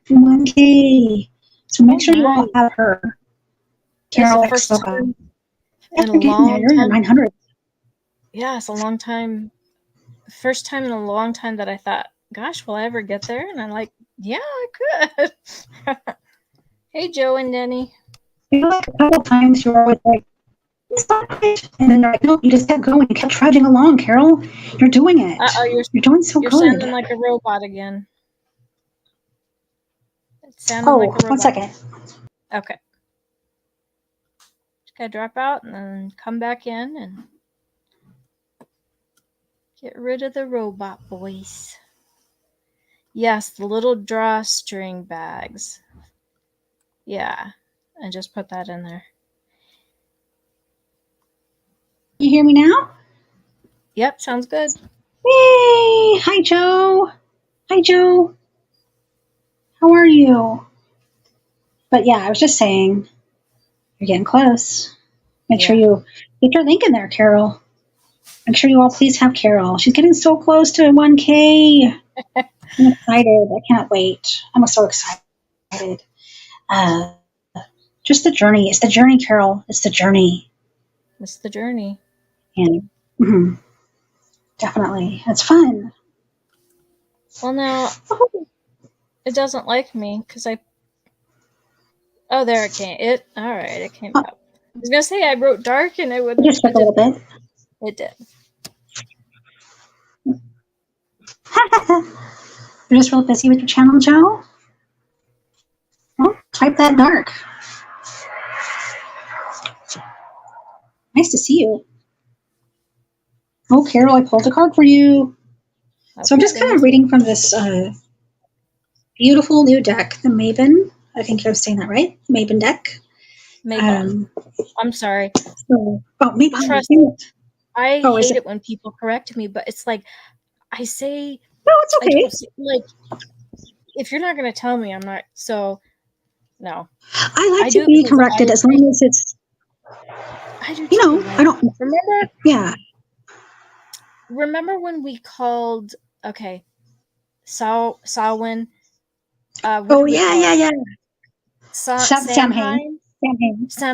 to 1K. So make sure you all Nice. have her. It's Carol the first Exoka. time Yes, in a you're getting there. long You're in your time. 900. yeah, it's a long time. First time in a long time that I thought, gosh, will I ever get there? And I'm like, yeah, I could. Hey, Joe and Denny. Like a couple times you were always like, it's not right. And then you're like, no, you just kept going. You kept trudging along, Carol. You're doing it. You're doing so you're good. sounding like a robot again. It's sounding like a robot. 1 second. Okay. Just gotta drop out and then come back in and get rid of the robot voice. Yes, the little drawstring bags. Yeah, and just put that in there. You hear me now? Yep, sounds good. Hey, hi, Joe. Hi, Joe. How are you? But yeah, I was just saying, you're getting close. Make sure you get your link in there, Carol. Make sure you all please have Carol. She's getting so close to 1K. I'm excited. I can't wait. I'm so excited. Just the journey. It's the journey, Carol. It's the journey. It's the journey. And definitely. It's fun. Well, now, it doesn't like me because I... Oh, there it came. All right, it came up. I was going to say I wrote dark and it wouldn't... Just a little bit. It did. You're just real busy with your channel, Joe? Well, type that dark. Nice to see you. Oh, Carol, I pulled a card for you. Okay, so I'm just kind of reading from this beautiful new deck, the Mabon. I think you're saying that right? Mabon deck. Mabon. I'm sorry. Mabon. Trust me. I hate it when people correct me, but it's like I say. No, it's okay. Like, if you're not going to tell me, I'm not. So, no. I like to be corrected as long as it's. I do. You know, I don't remember. Yeah. Remember when we called? Okay, Samhain. Yeah. Samhain.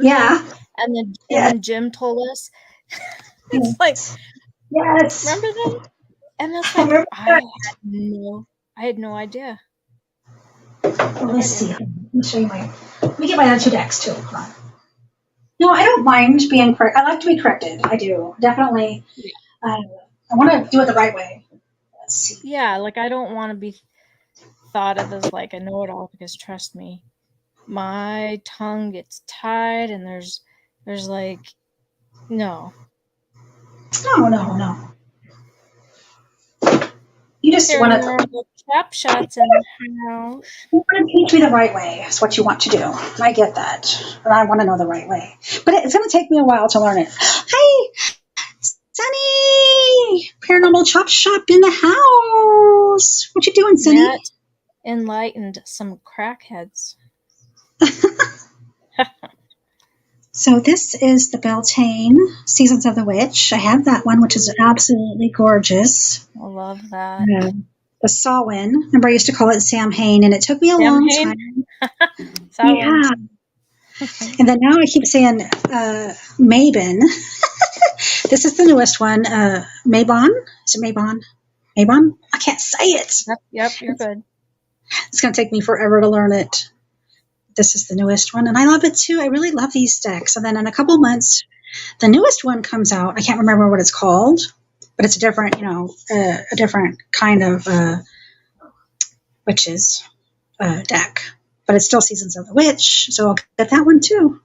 Yeah. And then Jim told us. It's like, yes. Remember that? And it's like, I had no idea. Let me see. Let me show you let me get my other two decks too. Hold on. No, I don't mind being correct. I like to be corrected. I do. Definitely. Yeah. I want to do it the right way. Let's see. Yeah, like I don't want to be thought of as like a know-it-all because trust me, my tongue gets tied and there's like, no. No. You just want to trap shots in the house. You want to teach me the right way. Is what you want to do. I get that, but I want to know the right way. But it's going to take me a while to learn it. Hi, Sunny! Paranormal Chop Shop in the house. What you doing, Sunny? That enlightened some crackheads. So this is the Beltane, Seasons of the Witch. I have that one, which is absolutely gorgeous. I love that. The Samhain. Remember, I used to call it Samhain, and it took me a long time. Yeah. And then now I keep saying Mabon. This is the newest one. Mabon. Is it Mabon? Mabon? I can't say it. Yep, you're good. It's going to take me forever to learn it. This is the newest one, and I love it too. I really love these decks. And then in a couple months, the newest one comes out. I can't remember what it's called, but it's a different, a different kind of witches deck. But it's still Seasons of the Witch, so I'll get that one too.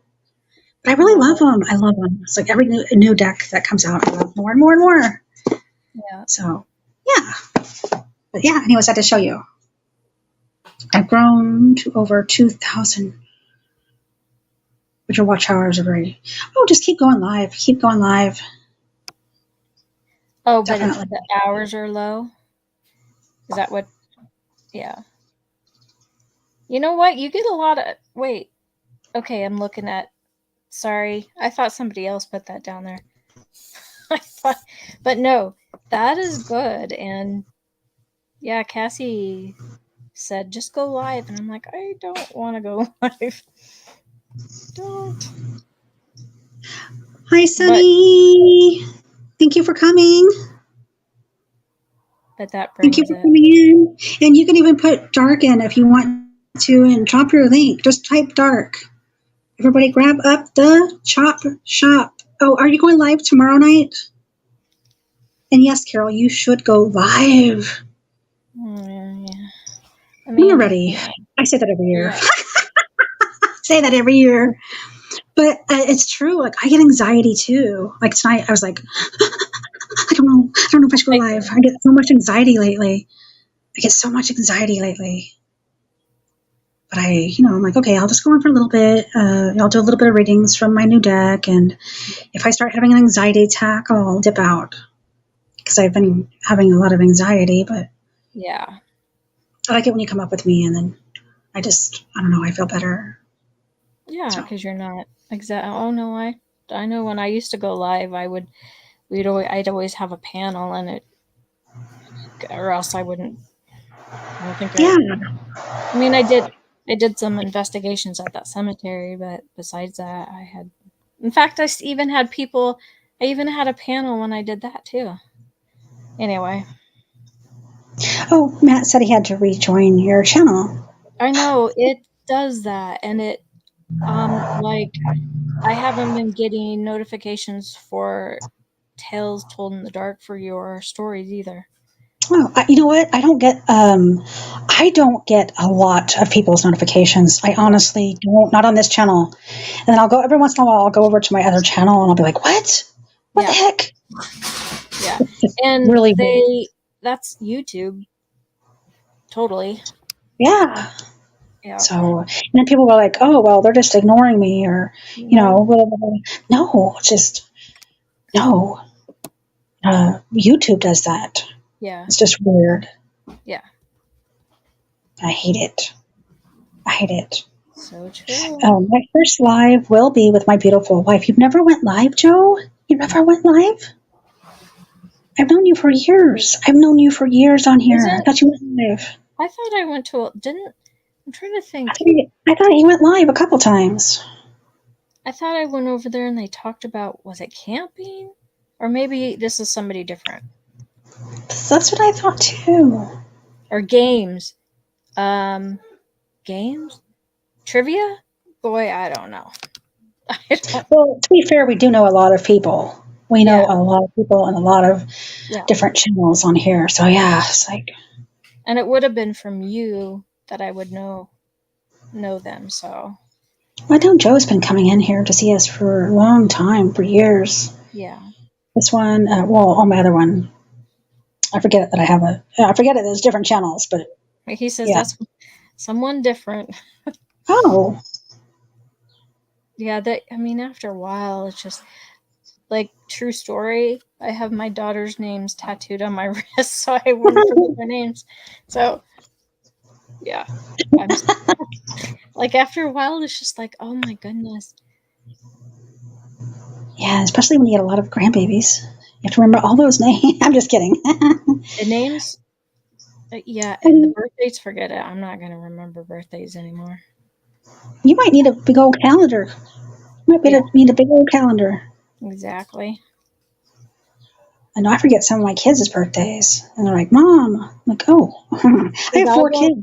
But I really love them. I love them. It's like every new deck that comes out, I love more and more and more. Yeah. So, yeah. But yeah, anyways, I had to show you. I've grown to over 2,000. But your watch hours are very... Oh, just keep going live. Keep going live. Oh, but if the hours are low? Is that what... Yeah. You know what? You get a lot of... Wait. Okay, I'm looking at... Sorry. I thought somebody else put that down there. But no. That is good. And yeah, Cassie... said just go live, and I'm like, I don't want to go live. Don't. Hi, Sunny. Thank you for coming. But that Thank you brings for it. coming in. And you can even put dark in if you want to and drop your link. Just type dark. Everybody grab up the chop shop. Oh, are you going live tomorrow night? And yes, Carol, you should go live. Yeah. I When mean, you're ready. I say that every year. Yeah. Say that every year. But it's true. Like, I get anxiety too. Like tonight, I was like, I don't know if I should go live. I get so much anxiety lately. But I'm like, okay, I'll just go on for a little bit. I'll do a little bit of readings from my new deck. And if I start having an anxiety attack, I'll dip out. Because I've been having a lot of anxiety. But Yeah. I like it when you come up with me. And then I don't know, I feel better. Yeah, because you're not exact. Oh no, I know when I used to go live, I'd always have a panel, and or else I wouldn't. I don't think. Yeah. I mean, I did some investigations at that cemetery, but besides that, in fact, I even had a panel when I did that too. Anyway. Oh, Matt said he had to rejoin your channel. I know it does that, and it like I haven't been getting notifications for Tales Told in the Dark for your stories either. Oh, you know what? I don't get a lot of people's notifications. I honestly don't. Not on this channel. And then I'll go every once in a while. I'll go over to my other channel and I'll be like, "What? What the heck?" Yeah, and really that's YouTube. Totally. Yeah. Yeah. So, and then people were like, "Oh, well, they're just ignoring me," or blah, blah, blah. No, just no. YouTube does that. Yeah. It's just weird. Yeah. I hate it. So true. My first live will be with my beautiful wife. You've never went live, Joe? You never went live? I've known you for years. On here. I thought you went live. I thought I went to I'm trying to think. I thought you went live a couple times. I thought I went over there and they talked about, was it camping? Or maybe this is somebody different. That's what I thought too. Or games. Games? Trivia? Boy, I don't know. Well, to be fair, we do know a lot of people. We know a lot of people and a lot of different channels on here. So yeah, it's like. And it would have been from you that I would know them. So. I know Joe's been coming in here to see us for a long time, for years. Yeah. This one, on my other one, I forget that I forget it. There's different channels, but. He says that's someone different. Oh. Yeah, after a while, it's just like, true story. I have my daughter's names tattooed on my wrist, so I wouldn't forget their names. So, yeah. Like, after a while, it's just like, oh my goodness. Yeah, especially when you get a lot of grandbabies. You have to remember all those names. I'm just kidding. The names? Yeah, and the birthdays, forget it. I'm not going to remember birthdays anymore. You might need a big old calendar. Need a big old calendar. Exactly. I know I forget some of my kids' birthdays. And they're like, Mom. I'm like, oh. I have 4 kids.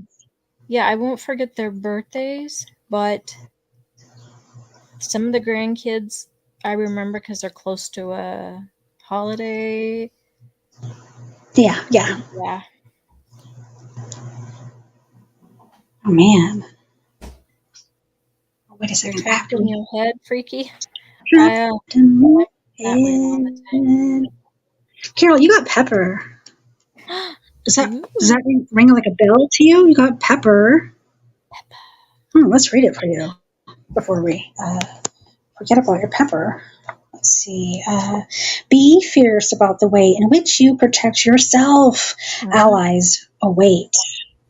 Yeah, I won't forget their birthdays, but some of the grandkids I remember because they're close to a holiday. Yeah. Oh, man. Wait a second. Trapped in your head, freaky? Trapped in my head. Carol, you got pepper. Does that ring like a bell to you? You got pepper. Let's read it for you before we forget about your pepper. Let's see. Be fierce about the way in which you protect yourself. Allies await.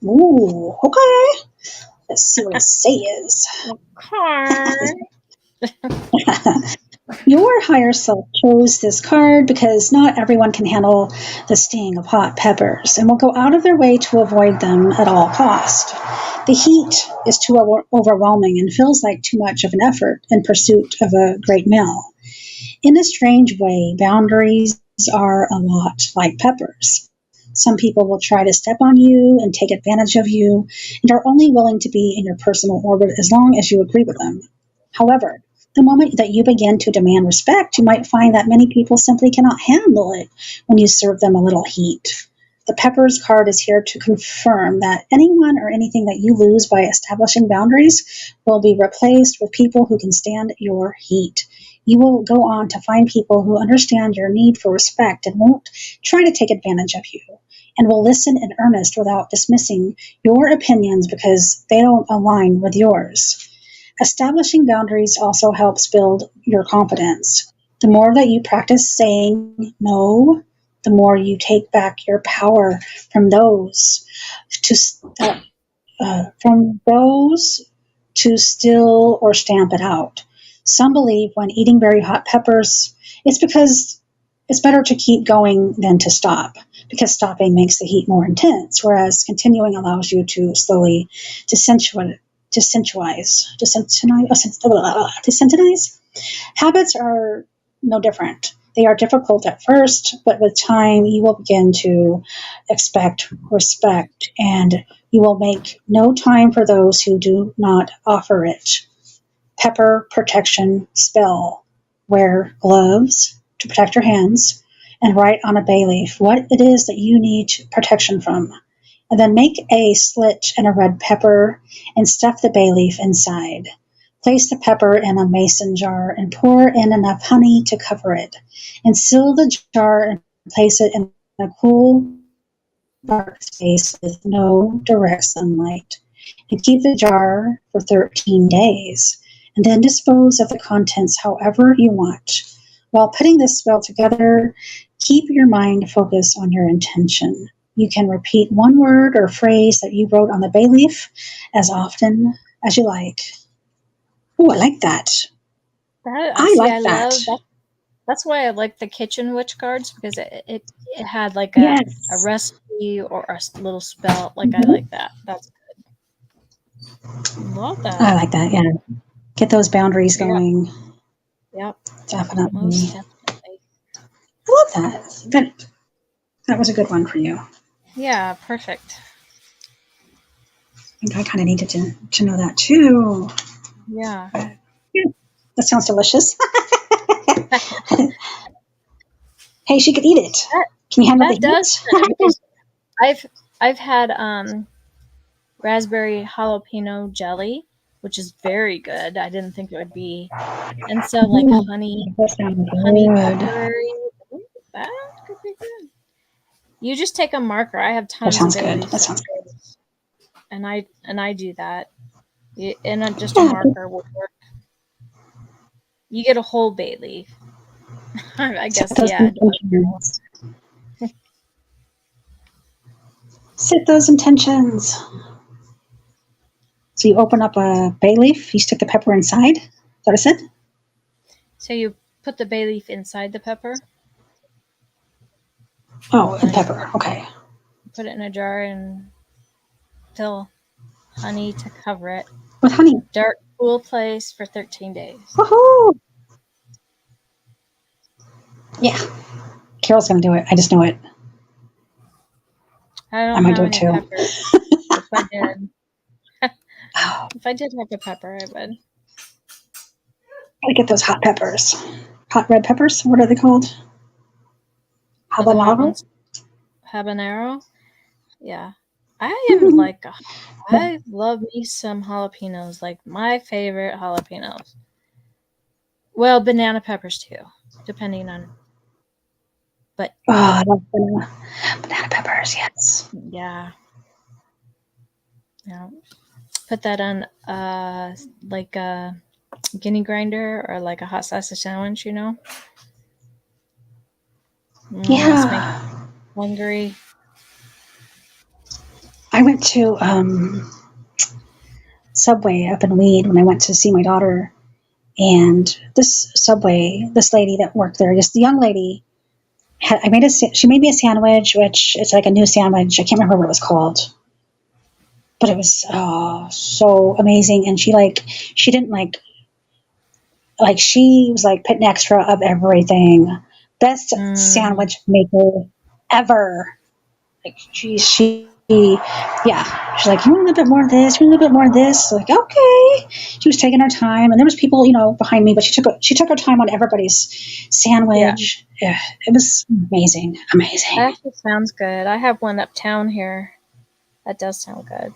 Ooh, okay. Let's see what it says. Okay. Your higher self chose this card because not everyone can handle the sting of hot peppers and will go out of their way to avoid them at all cost. The heat is too overwhelming and feels like too much of an effort in pursuit of a great meal. In a strange way, boundaries are a lot like peppers. Some people will try to step on you and take advantage of you and are only willing to be in your personal orbit as long as you agree with them. However, the moment that you begin to demand respect, you might find that many people simply cannot handle it when you serve them a little heat. The Peppers card is here to confirm that anyone or anything that you lose by establishing boundaries will be replaced with people who can stand your heat. You will go on to find people who understand your need for respect and won't try to take advantage of you, and will listen in earnest without dismissing your opinions because they don't align with yours. Establishing boundaries also helps build your confidence. The more that you practice saying no, the more you take back your power from those to still or stamp it out. Some believe when eating very hot peppers, it's because it's better to keep going than to stop, because stopping makes the heat more intense, whereas continuing allows you to slowly desensitize. Habits are no different. They are difficult at first, but with time you will begin to expect respect, and you will make no time for those who do not offer it. Pepper protection spell. Wear gloves to protect your hands and write on a bay leaf what it is that you need protection from. And then make a slit in a red pepper and stuff the bay leaf inside. Place the pepper in a mason jar and pour in enough honey to cover it. And seal the jar and place it in a cool, dark space with no direct sunlight. And keep the jar for 13 days. And then dispose of the contents however you want. While putting this spell together, keep your mind focused on your intention. You can repeat one word or phrase that you wrote on the bay leaf as often as you like. Oh, I like that. I like that. That's why I like the Kitchen Witch cards, because it had like Yes. a recipe or a little spell. Like, I like that. That's good. Love that. I like that, yeah. Get those boundaries going. Yep. Definitely. Most definitely. I love that. That was a good one for you. Yeah, perfect. I think I kind of needed to know that too. Yeah. That sounds delicious. Hey, she could eat it. Can you handle the heat? I've had raspberry jalapeno jelly, which is very good. I didn't think it would be. And so like honey pepper, that could be good. You just take a marker. I have tons of berries. That sounds good. And I do that. And just a marker will work. You get a whole bay leaf. I guess, yeah. Set those intentions. So you open up a bay leaf, you stick the pepper inside? Is that what I said? So you put the bay leaf inside the pepper? Oh, and pepper, okay. Put it in a jar and fill honey to cover it. With honey? Dark, cool place for 13 days. Woohoo! Yeah. Carol's going to do it. I just know it. I might do it too. If I did. If I did have a pepper, I would. I get those hot peppers. Hot red peppers? What are they called? Habanero? Habanero? Yeah. I love me some jalapenos. Like, my favorite jalapenos. Well, banana peppers too, depending on. But I love banana peppers, yes. Yeah. Yeah. Put that on like a guinea grinder or like a hot sausage sandwich, you know? Yeah. Hungry. I went to Subway up in Weed when I went to see my daughter, and this lady that worked there, this young lady, she made me a sandwich, which it's like a new sandwich. I can't remember what it was called, but it was so amazing. And she didn't she was like putting extra of everything, Best Mm. sandwich maker ever. Like yeah. She's like, you want a little bit more of this? You want a little bit more of this? Like, okay. She was taking her time, and there was people, behind me, but she took her time on everybody's Yeah, sandwich. Yeah, it was amazing, that amazing. actually sounds good. I have one uptown here. That does sound good.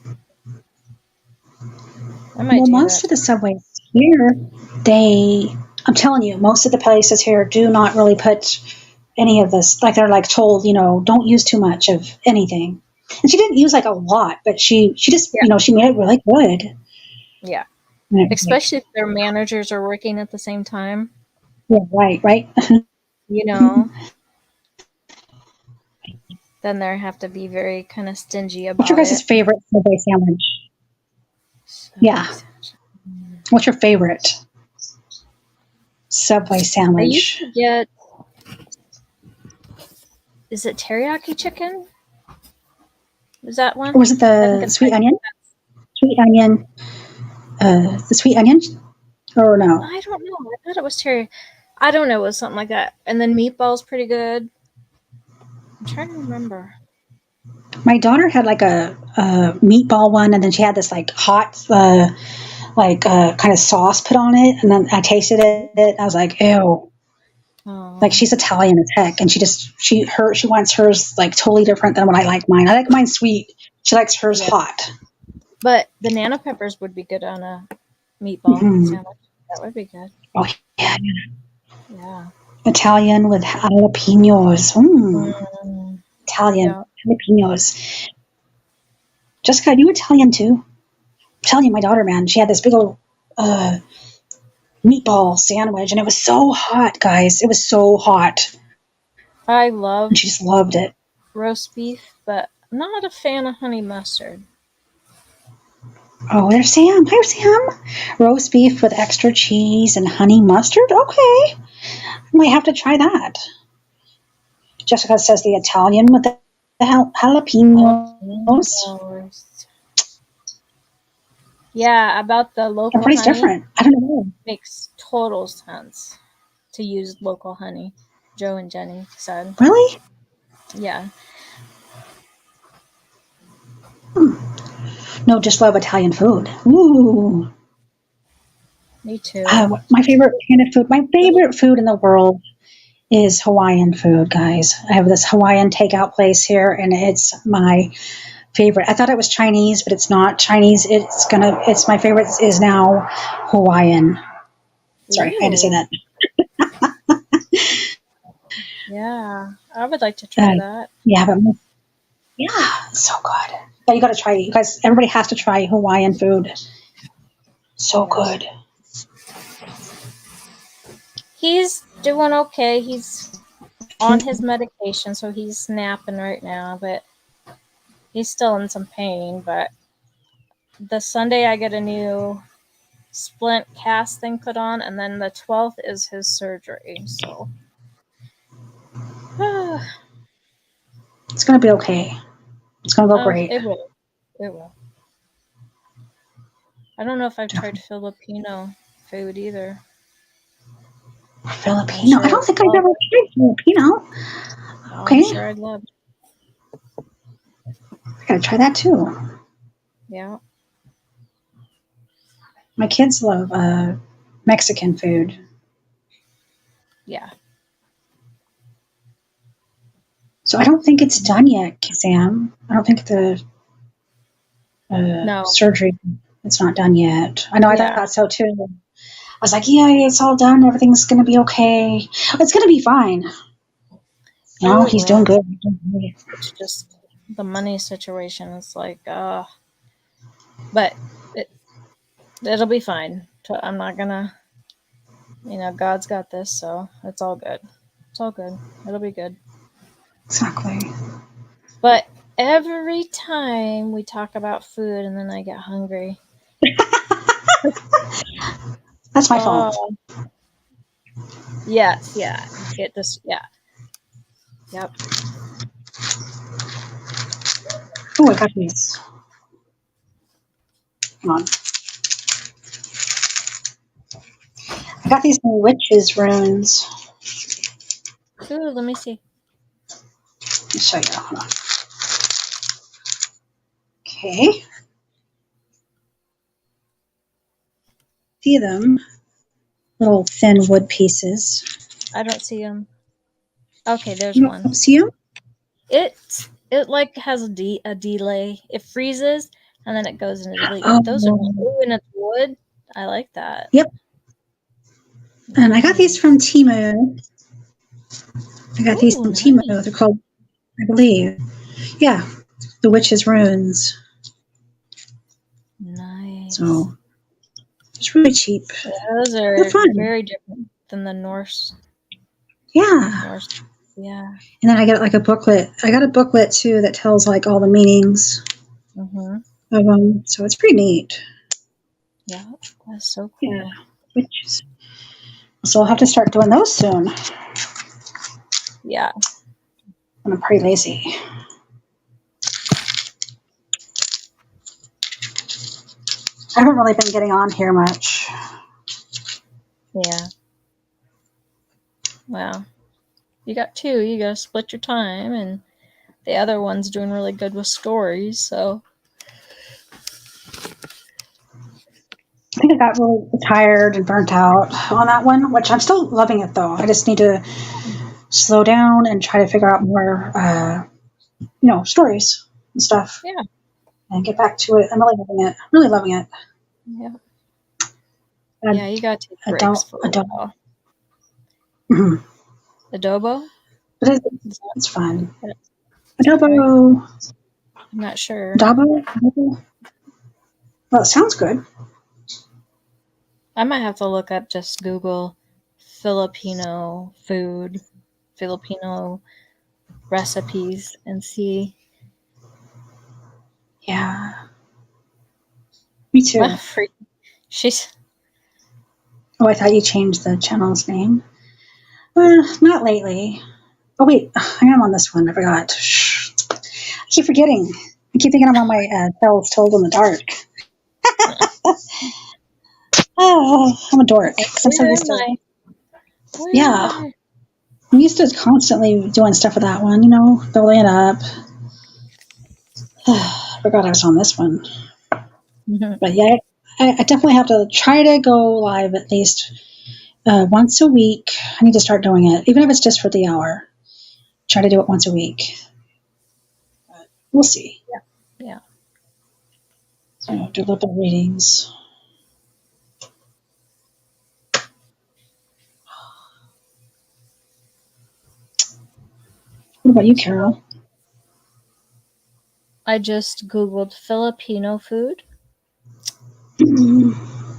I might Well, do most that. of the subways here, I'm telling you, most of the places here do not really put any of this, like they're like told, don't use too much of anything. And she didn't use like a lot, but she just, Yeah, she made it really good. yeah. And it was like, Especially if their managers are working at the same time. yeah, right, right. You know, then they have to be very kind of stingy What's your about guys' it. favorite Subway sandwich? Subway Yeah. sandwich. What's your favorite Subway I sandwich? usually get, is it teriyaki chicken? Is that Or one? was it I haven't the sweet tried. onion? Sweet onion, the sweet onion? Or no? I don't know. I thought it was teriyaki. I don't know. It was something like that. And then meatballs pretty good. I'm trying to remember. My daughter had like a meatball one, and then she had this like hot, kind of sauce put on it, and then I tasted it. I was like, ew. Like Oh, she's Italian as heck, and she wants hers like totally different than what I like mine. I like mine sweet. She likes hers yeah. hot. But banana peppers would be good on a meatball Hmm. sandwich. That would be good. Oh yeah, Yeah. Italian with jalapenos. Mm, Italian yeah. jalapenos. Jessica, you Italian too? I'm telling you, my daughter, man, she had this big old uh, meatball sandwich, and it was so hot, guys. It was so hot, I and love she just loved it. roast beef, but I'm not a fan of honey mustard. Oh, there's Sam. Hi, Sam. Roast beef with extra cheese and honey mustard. Okay, I might have to try that. Jessica says the Italian with the jalapenos. Jalapenos. Yeah, about the local Everybody's honey different. I don't know. makes total sense to use local honey. Joe and Jenny said. Really? Yeah. No, just love Italian food. Ooh. Me too. My favorite kind of food. My favorite food in the world is Hawaiian food, guys. I have this Hawaiian takeout place here, and it's my favorite. I thought it was Chinese, but it's not Chinese. It's my favorite is now Hawaiian. Sorry, I had to say Ooh. that. Yeah. I would like to try Uh, that. yeah, but yeah, so good. Yeah, you got to try it. You guys, everybody has to try Hawaiian food. So Yeah. good. He's doing okay. He's on his medication, so he's snapping right now, but he's still in some pain. But the Sunday I get a new splint cast thing put on, and then the 12th is his surgery. So It's gonna be okay. It's gonna go great. it will. It will. I don't know if I've tried Filipino food either. I'm Filipino. I sure don't I'd think I've love ever it. tried Filipino. Oh, I'm Okay, sure I'd love it. I gotta try that too. Yeah. My kids love Mexican food. Yeah. So I don't think it's done yet, Sam. I don't think the No. surgery, it's not done yet. I know, I Yeah. thought so too. I was like, yeah, it's all done. Everything's going to be okay. It's going to be fine. Oh, it He's doing will. good. It's just the money situation. It's like, but it'll be fine. I'm not gonna, God's got this, so it's all good. It's all good. It'll be good. Exactly. But every time we talk about food and then I get hungry. That's my fault. Yes, yeah. It just, yeah. Yep. Oh, I got these. Come on. I got these new witches runes. Ooh, let me see. Let me show you. Hold on. Okay. See them? Little thin wood pieces. I don't see them. Okay, there's You one. don't see them? It like has a delay. It freezes and then it goes into delete. Oh. Those are cool, and it's wood. I like that. Yep. And I got these from Temu. Nice. They're called, I believe. Yeah. The Witch's Runes. Nice. So it's really cheap. Yeah, those are very different than the Norse. Yeah. Yeah. And then I got like a booklet. I got a booklet too that tells like all the meanings of them. So it's pretty neat. Yeah, that's so cool. Yeah. Witches. So I'll have to start doing those soon. Yeah. And I'm pretty lazy. I haven't really been getting on here much. Yeah. Wow. You got two. You got to split your time, and the other one's doing really good with stories, so. I think I got really tired and burnt out on that one, which I'm still loving it though. I just need to slow down and try to figure out more, stories and stuff. Yeah. And get back to it. I'm really loving it. Really loving it. Yeah. Yeah, you got to take breaks for a while. Mm-hmm. Adobo? But it's fun. Adobo. I'm not sure. Adobo? Well, it sounds good. I might have to look up, just Google Filipino food, Filipino recipes, and see. Yeah. Me too. Oh, I thought you changed the channel's name. Not lately. Oh, wait. I am on this one. I forgot. Shh. I keep forgetting. I keep thinking I'm on my Tales Told in the Dark. Oh, I'm a dork. Yeah. I'm used to constantly doing stuff with that one, building it up. I forgot I was on this one. Mm-hmm. But yeah, I definitely have to try to go live at least once a week. I need to start doing it, even if it's just for the hour. Try to do it once a week. But we'll see. Yeah. So do a little bit of readings. What about you, Carol? I just Googled Filipino food. And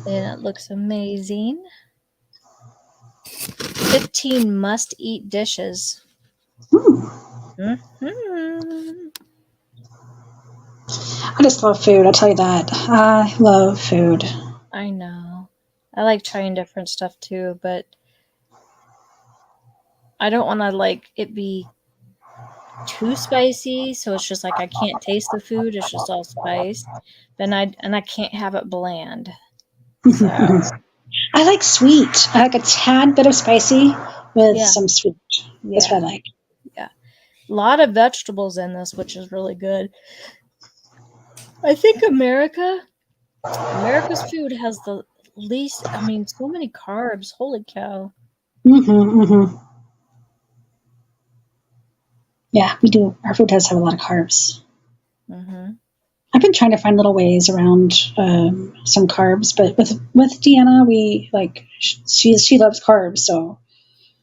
it looks amazing. 15 must-eat dishes. Mm-hmm. I just love food, I'll tell you that. I love food. I know. I like trying different stuff too, but I don't want to it be too spicy, so it's just I can't taste the food. It's just all spice. I can't have it bland. So. I like sweet. I like a tad bit of spicy with some sweet. That's what I like. Yeah. A lot of vegetables in this, which is really good. I think America's food has the least, so many carbs. Holy cow. Yeah, we do. Our food does have a lot of carbs. Mm-hmm. I've been trying to find little ways around some carbs, but with Deanna, we she loves carbs, so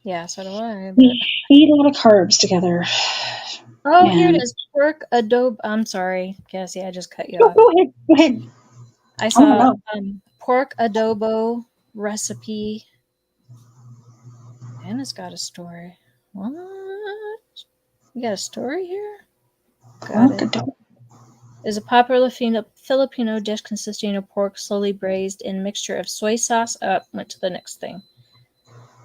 yeah, so do I. We eat a lot of carbs together. Oh, here it is. Pork adobo. I'm sorry, Cassie, I just cut you off. Go ahead. I saw pork adobo recipe, and it's got a story. What? You got a story here? Got it. Is a popular Filipino dish consisting of pork slowly braised in mixture of soy sauce. Went to the next thing.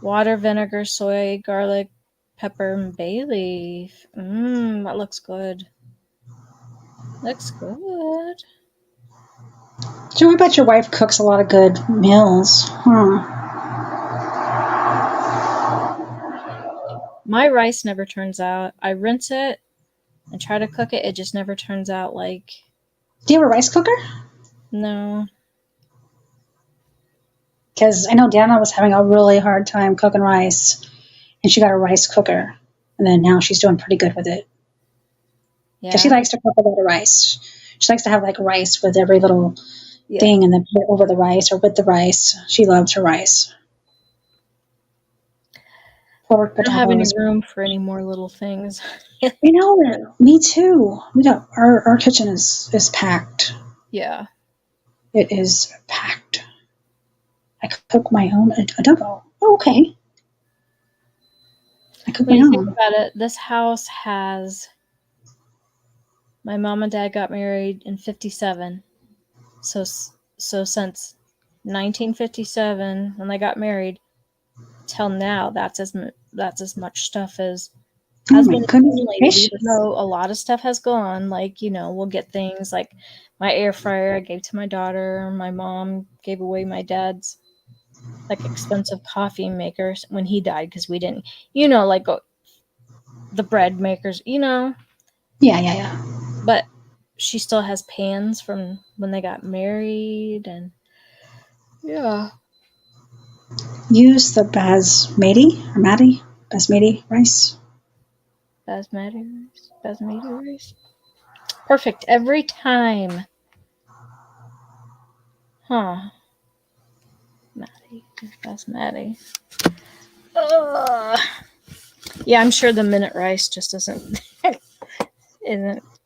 Water, vinegar, soy, garlic, pepper, and bay leaf. That looks good. Looks good. So I bet your wife cooks a lot of good meals. My rice never turns out. I rinse it and try to cook it. It just never turns out like. Do you have a rice cooker? No. Because I know Dana was having a really hard time cooking rice, and she got a rice cooker, and then now she's doing pretty good with it. Yeah. Because she likes to cook a lot of rice. She likes to have like rice with every little thing, and then put it over the rice or with the rice. She loves her rice. Pork, I don't have any potatoes. room for any more little things. You know, me too. We got our kitchen is packed. Yeah. It is packed. I cook my own adobo. Oh, okay. I cook When my you think own. about it, this house has. My mom and dad got married in 57. So since 1957 when they got married till now, that's as much stuff as Oh has my been goodness accumulated. gracious. Even though a lot of stuff has gone, like we'll get things like my air fryer I gave to my daughter. My mom gave away my dad's like expensive coffee makers when he died because we didn't, like the bread makers, Yeah. But she still has pans from when they got married, and yeah. Use the basmati rice. Basmati rice. Perfect every time. Huh. Basmati. Ugh. Yeah, I'm sure the minute rice just isn't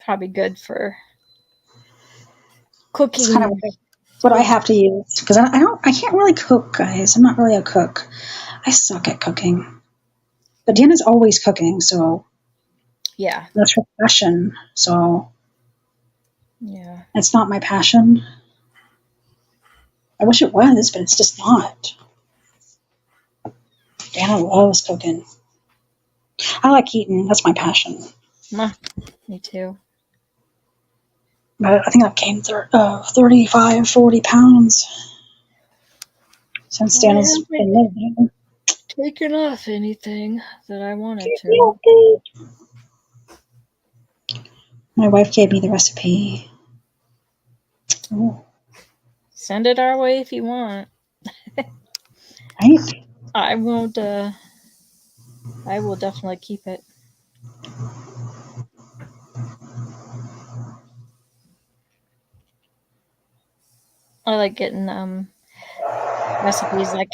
probably good for cooking. It's kind of what I have to use because I can't really cook, guys. I'm not really a cook. I suck at cooking. But Deanna's always cooking, so Yeah. that's her passion. So Yeah. it's not my passion. I wish it was, but it's just not. Deanna loves cooking. I like eating. That's my passion. Me too. But I think I've gained 35, 40 pounds since Deanna's been living. Taken off anything that I wanted to. My wife gave me the recipe. Ooh. Send it our way if you want. Right? I won't. I will definitely keep it. I like getting recipes. Like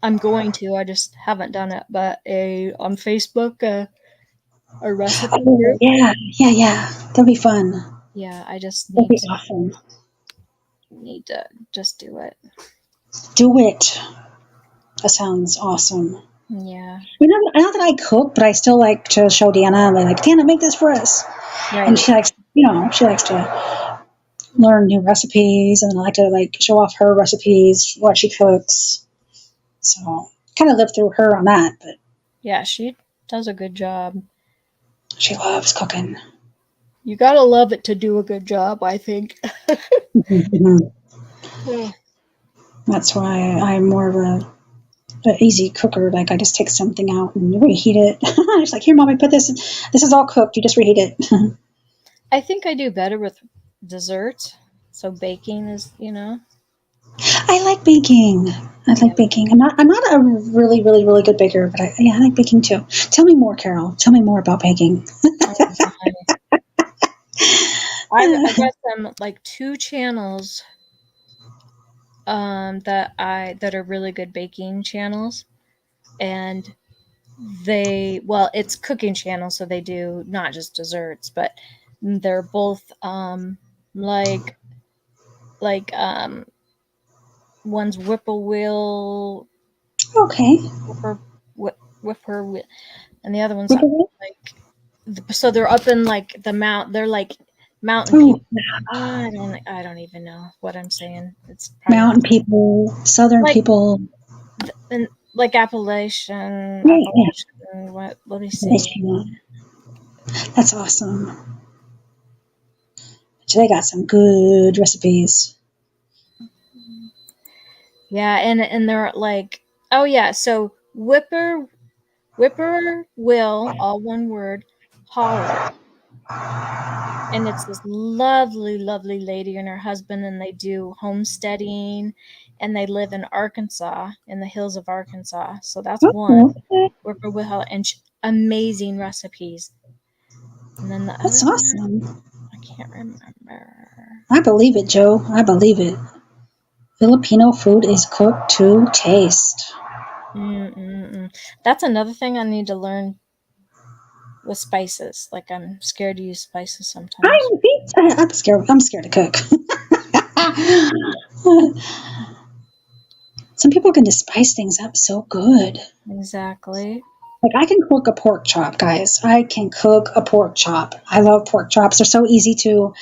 I'm going to. I just haven't done it. But on Facebook a recipe group. Yeah. That'll be fun. Yeah, I just That'll be awesome. Need to just do it. Do it. That sounds awesome. Yeah. Not that I cook, but I still like to show Deanna. Like, Deanna, make this for us. Right. And she likes to learn new recipes, and I like to show off her recipes, what she cooks. So kind of live through her on that, but yeah, she does a good job. She loves cooking. You gotta love it to do a good job, I think. Yeah. That's why I'm more of an easy cooker. Like, I just take something out and reheat it. It's like, here, Mommy, put this. This is all cooked. You just reheat it. I think I do better with desserts. So baking is, I like baking. I'm not a really, really, really good baker, but I like baking too. Tell me more, Carol. Tell me more about baking. I've got some like 2 channels that are really good baking channels, and it's cooking channels, so they do not just desserts, but they're both one's whippoorwill. Okay. Whippoorwill, and the other one's so they're up in like the mount. They're like mountain people. I don't even know what I'm saying. It's mountain people, southern people, and like Appalachian. What do you say? That's awesome. So they got some good recipes. Yeah, and they're like, oh yeah, so Whippoorwill, all one word, Holler. And it's this lovely, lovely lady and her husband, and they do homesteading, and they live in Arkansas, in the hills of Arkansas. So that's one. Whippoorwill, and amazing recipes. And then the That's other awesome. one, I can't remember. I believe it, Joe. I believe it. Filipino food is cooked to taste. That's another thing I need to learn with spices. Like, I'm scared to use spices sometimes. I'm scared. I'm scared to cook. Some people can just spice things up so good. Exactly. Like I can cook a pork chop, guys. I can cook a pork chop. I love pork chops. They're so easy to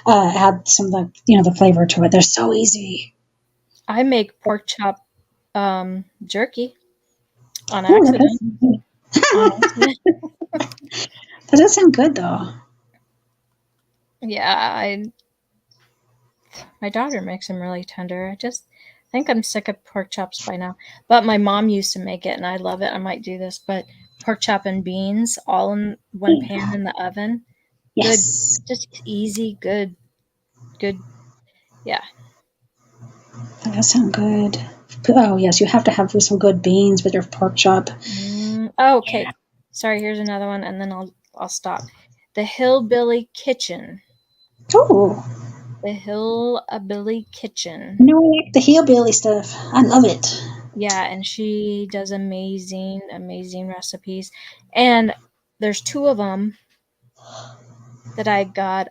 add some of the flavor to it. They're so easy. I make pork chop jerky on accident. That does sound good, though. Yeah, my daughter makes them really tender. I just think I'm sick of pork chops by now. But my mom used to make it, and I love it. I might do this, but pork chop and beans all in one pan in the oven. Yes. Good, just easy, good. Yeah. That does sound good. Oh, yes, you have to have some good beans with your pork chop. Okay. Yeah. Sorry, here's another one, and then I'll stop. The Hillbilly Kitchen. Oh. The Hillbilly Kitchen. No, I like the hillbilly stuff. I love it. Yeah, and she does amazing, amazing recipes. And there's two of them that I got.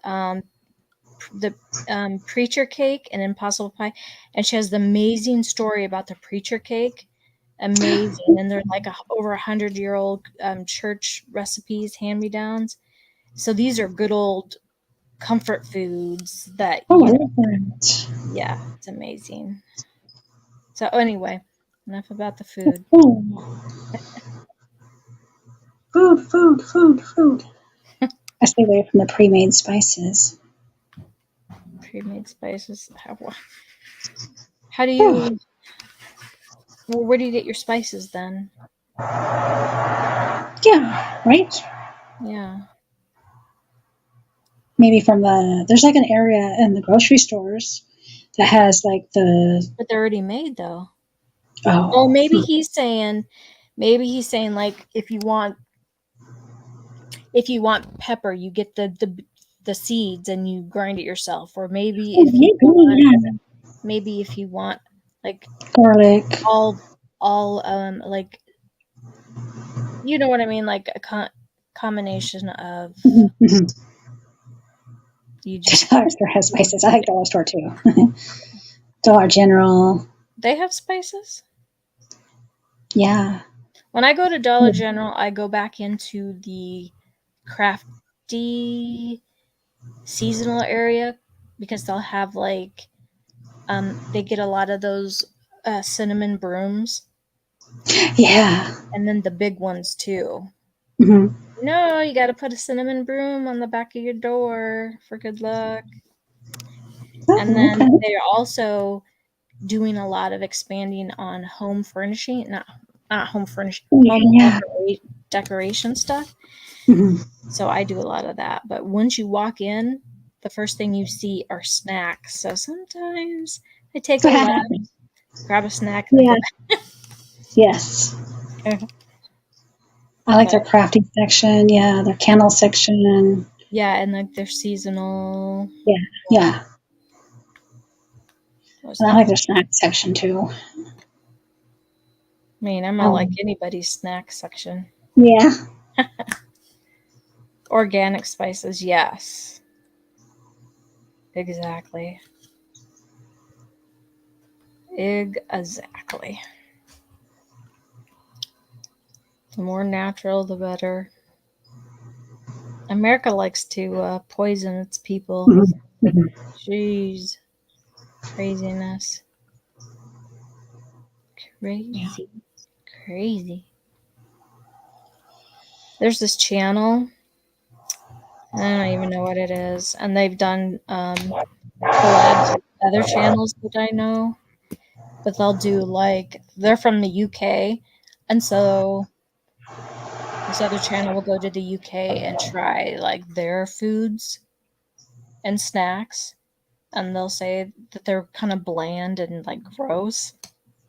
The preacher cake and impossible pie, and she has the amazing story about the preacher cake. Amazing, and they're like over 100-year-old church recipes, hand-me-downs. So these are good old comfort foods that I love that. Yeah, it's amazing. So anyway, enough about the food. Food. I stay away from the pre-made spices. Pre-made spices. How do you? Well, where do you get your spices then? Yeah, right? Yeah. Maybe from there's like an area in the grocery stores that has like But they're already made though. Oh. Oh, maybe he's saying like if you want pepper, you get the seeds and you grind it yourself. Or maybe if you want like garlic, all like, you know what I mean, like a combination of you just Dollar Store has spices. I like Dollar Store too. Dollar General. They have spices? Yeah. When I go to Dollar General, I go back into the crafty seasonal area because they'll have like they get a lot of those cinnamon brooms. Yeah. And then the big ones too. Mm-hmm. No, you got to put a cinnamon broom on the back of your door for good luck. And then they're also doing a lot of expanding on home furnishing, not home furnishing, home decoration stuff. Mm-hmm. So I do a lot of that. But once you walk in, the first thing you see are snacks. So sometimes I take a left, grab a snack. And Yes. I like their crafting section. Yeah, their candle section. Yeah, and like their seasonal. Yeah. I like their snack section too. I mean, I'm not like anybody's snack section. Yeah. Organic spices, yes. Exactly. Exactly. The more natural, the better. America likes to poison its people. Mm-hmm. Jeez. Craziness. Crazy. There's this channel. I don't even know what it is. And they've done collabs with other channels that I know. But they'll do like, they're from the UK. And so This other channel will go to the UK and try like their foods and snacks, and they'll say that they're kind of bland and like gross,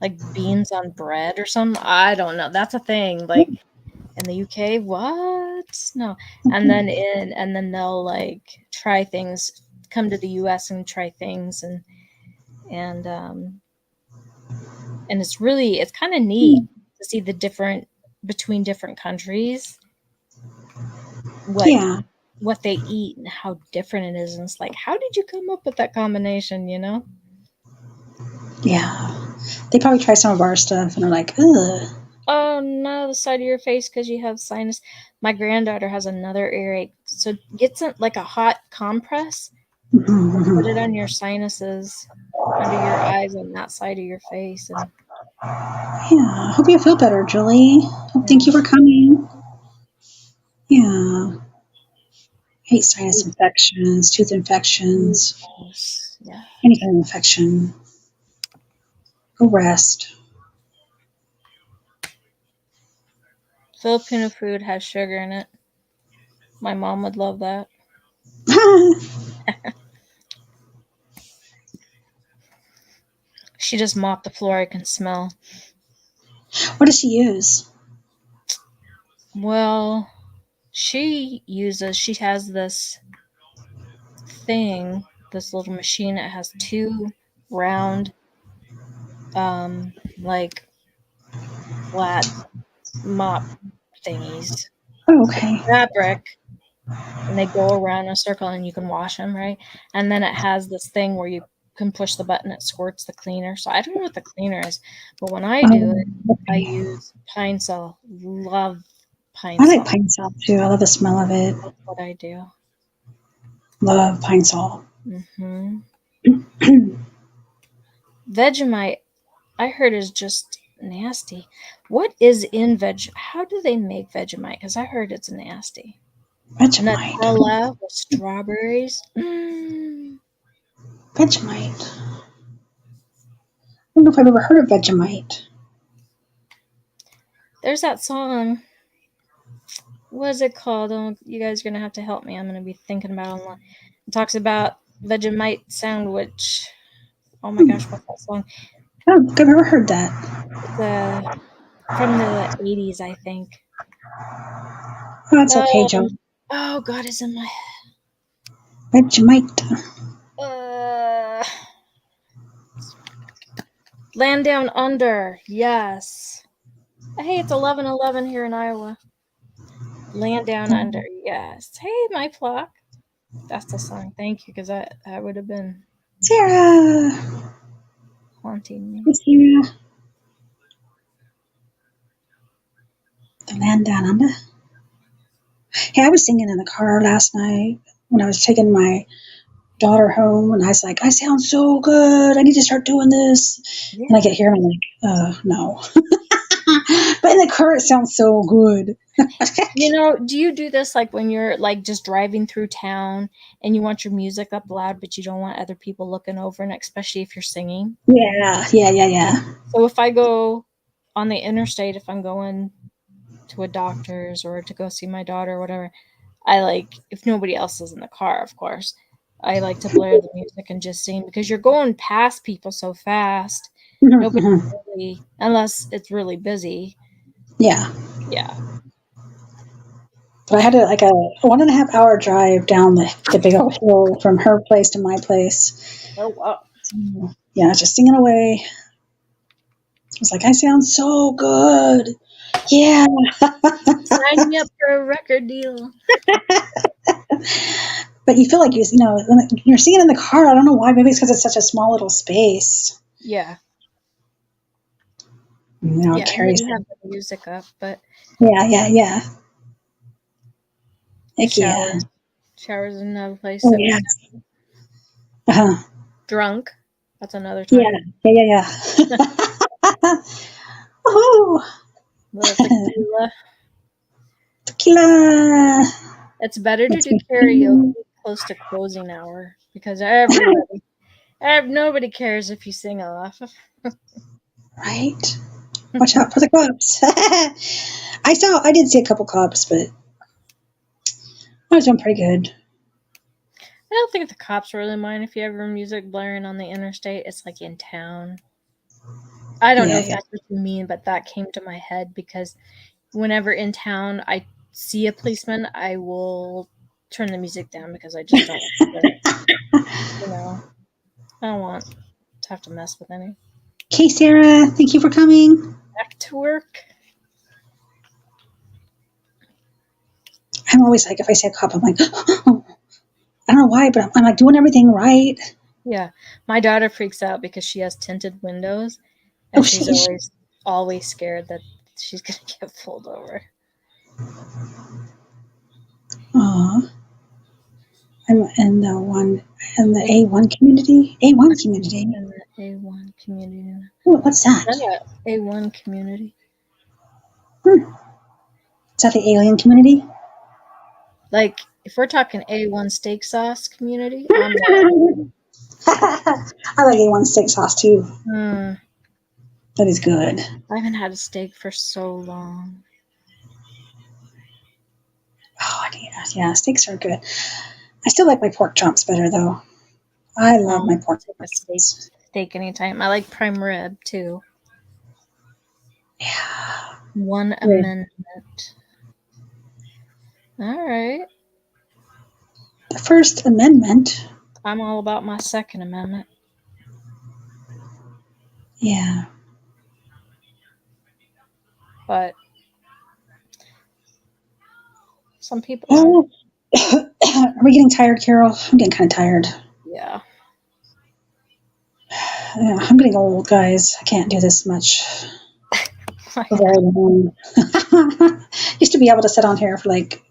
like beans on bread or something. I don't know. That's a thing. Like in the UK, what? No. And then they'll like try things, come to the US and try things, and it's kind of neat to see the different between different countries, what they eat and how different it is. And it's like, how did you come up with that combination, you know? Yeah. They probably try some of our stuff and are like, ugh. Oh no, the side of your face because you have sinus. My granddaughter has another earache, so get some like a hot compress, put it on your sinuses, under your eyes, on that side of your face, and Yeah. Hope you feel better, Julie. Thank you for coming. Yeah. Hate sinus infections, tooth infections, yeah. any kind of infection. Go rest. Filipino food has sugar in it. My mom would love that. She just mopped the floor. I can smell. What does she use? Well, she has this thing, this little machine that has two round, like flat mop thingies. Oh, okay. Fabric, and they go around in a circle and you can wash them, right? And then it has this thing where you can push the button, it squirts the cleaner. So I don't know what the cleaner is, but when I do it, I use Pine Sol. Love Pine Sol. I like Pine Sol too. I love the smell of it. That's what I do. Love Pine Sol. Vegemite, I heard, is just nasty. What is in how do they make Vegemite? Because I heard it's nasty. Vegemite. Nutella with strawberries. Vegemite. I don't know if I've ever heard of Vegemite. There's that song. What is it called? Oh, you guys are going to have to help me. I'm going to be thinking about it online. It talks about Vegemite sandwich. Oh my gosh, what's that song? I don't think I've ever heard that. It's from the 80s, I think. Oh, that's okay, Joe. Oh, God, it's in my head. Vegemite. Land Down Under. Yes. Hey, it's 11:11 here in Iowa. Land Down Under. Yes. Hey, my flock. That's the song. Thank you, because that would have been Sarah haunting me. Sarah. The Land Down Under. Hey, I was singing in the car last night when I was taking my daughter home, and I was like, I sound so good. I need to start doing this. Yeah. And I get here and I'm like, no. But in the car, it sounds so good. You know, do you do this like when you're like just driving through town and you want your music up loud, but you don't want other people looking over, and especially if you're singing? Yeah. So if I go on the interstate, if I'm going to a doctor's or to go see my daughter or whatever, I like, if nobody else is in the car, of course, I like to blare the music and just sing, because you're going past people so fast. Nobody really, unless it's really busy. Yeah. But I had like a 1.5 hour drive down the big old hill from her place to my place. Oh, wow. So, yeah, just singing away. I was like, I sound so good. Yeah. Sign me up for a record deal. But you feel like when you're singing in the car, I don't know why. Maybe it's because it's such a small little space. Yeah. It carries. You have the music up, but yeah. Showers is another place. Oh, yeah. Drunk. That's another time. Yeah. Oh. Tequila. It's better to do karaoke close to closing hour, because nobody cares if you sing off. Right. Watch out for the cops. I did see a couple cops, but I was doing pretty good. I don't think the cops really mind if you have your music blaring on the interstate. It's like in town. I don't know if that's what you mean, but that came to my head because whenever in town I see a policeman, I will turn the music down because I just don't want to, I don't want to have to mess with any. Okay, Sarah, thank you for coming. Back to work. I'm always like, if I see a cop, I'm like, oh. I don't know why, but I'm like doing everything right. Yeah, my daughter freaks out because she has tinted windows, and she's always scared that she's gonna get pulled over. Aw. I'm in the A1 community. A1 community. In the A1 community. Oh, what's that? A1 community. Is that the alien community? Like, if we're talking A1 steak sauce community, I'm I like A1 steak sauce too. That is good. I haven't had a steak for so long. Oh, yeah, steaks are good. I still like my pork chops better though. I love my pork chops. Steak anytime. I like prime rib too. Yeah. One amendment. All right. The First Amendment. I'm all about my Second Amendment. Yeah. But some people. Oh. Are we getting tired, Carol? I'm getting kind of tired. Yeah. I'm getting old, guys. I can't do this much. Very long. Used to be able to sit on here for like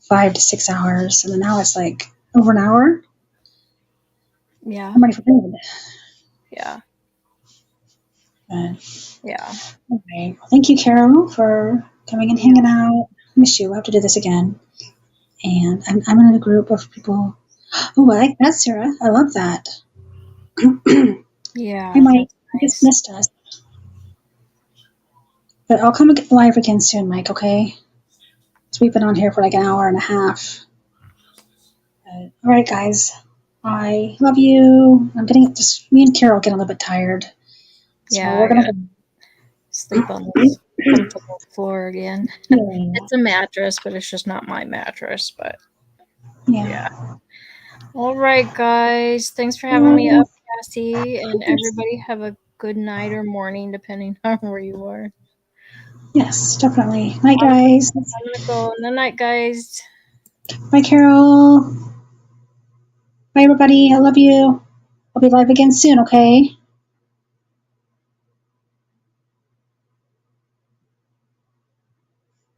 5 to 6 hours, and then now it's like over an hour. Yeah. I'm ready for bed. Yeah. Yeah. All right. Well, thank you, Carol, for coming and hanging out. Miss you. We'll have to do this again. And I'm in a group of people. Oh, I like that, Sarah. I love that. Yeah. Hi, Mike. You just missed us. But I'll come live again soon, Mike, okay? So we've been on here for like an hour and a half. All right, guys. I love you. Me and Carol get a little bit tired. So yeah, we're going to sleep on this comfortable floor again. Yeah. It's a mattress, but it's just not my mattress. But yeah. All right, guys. Thanks for having me up, Cassie. And everybody have a good night or morning, depending on where you are. Yes, definitely. Night, guys. I'm gonna go. Good night, guys. Bye, Carol. Bye, everybody. I love you. I'll be live again soon, okay?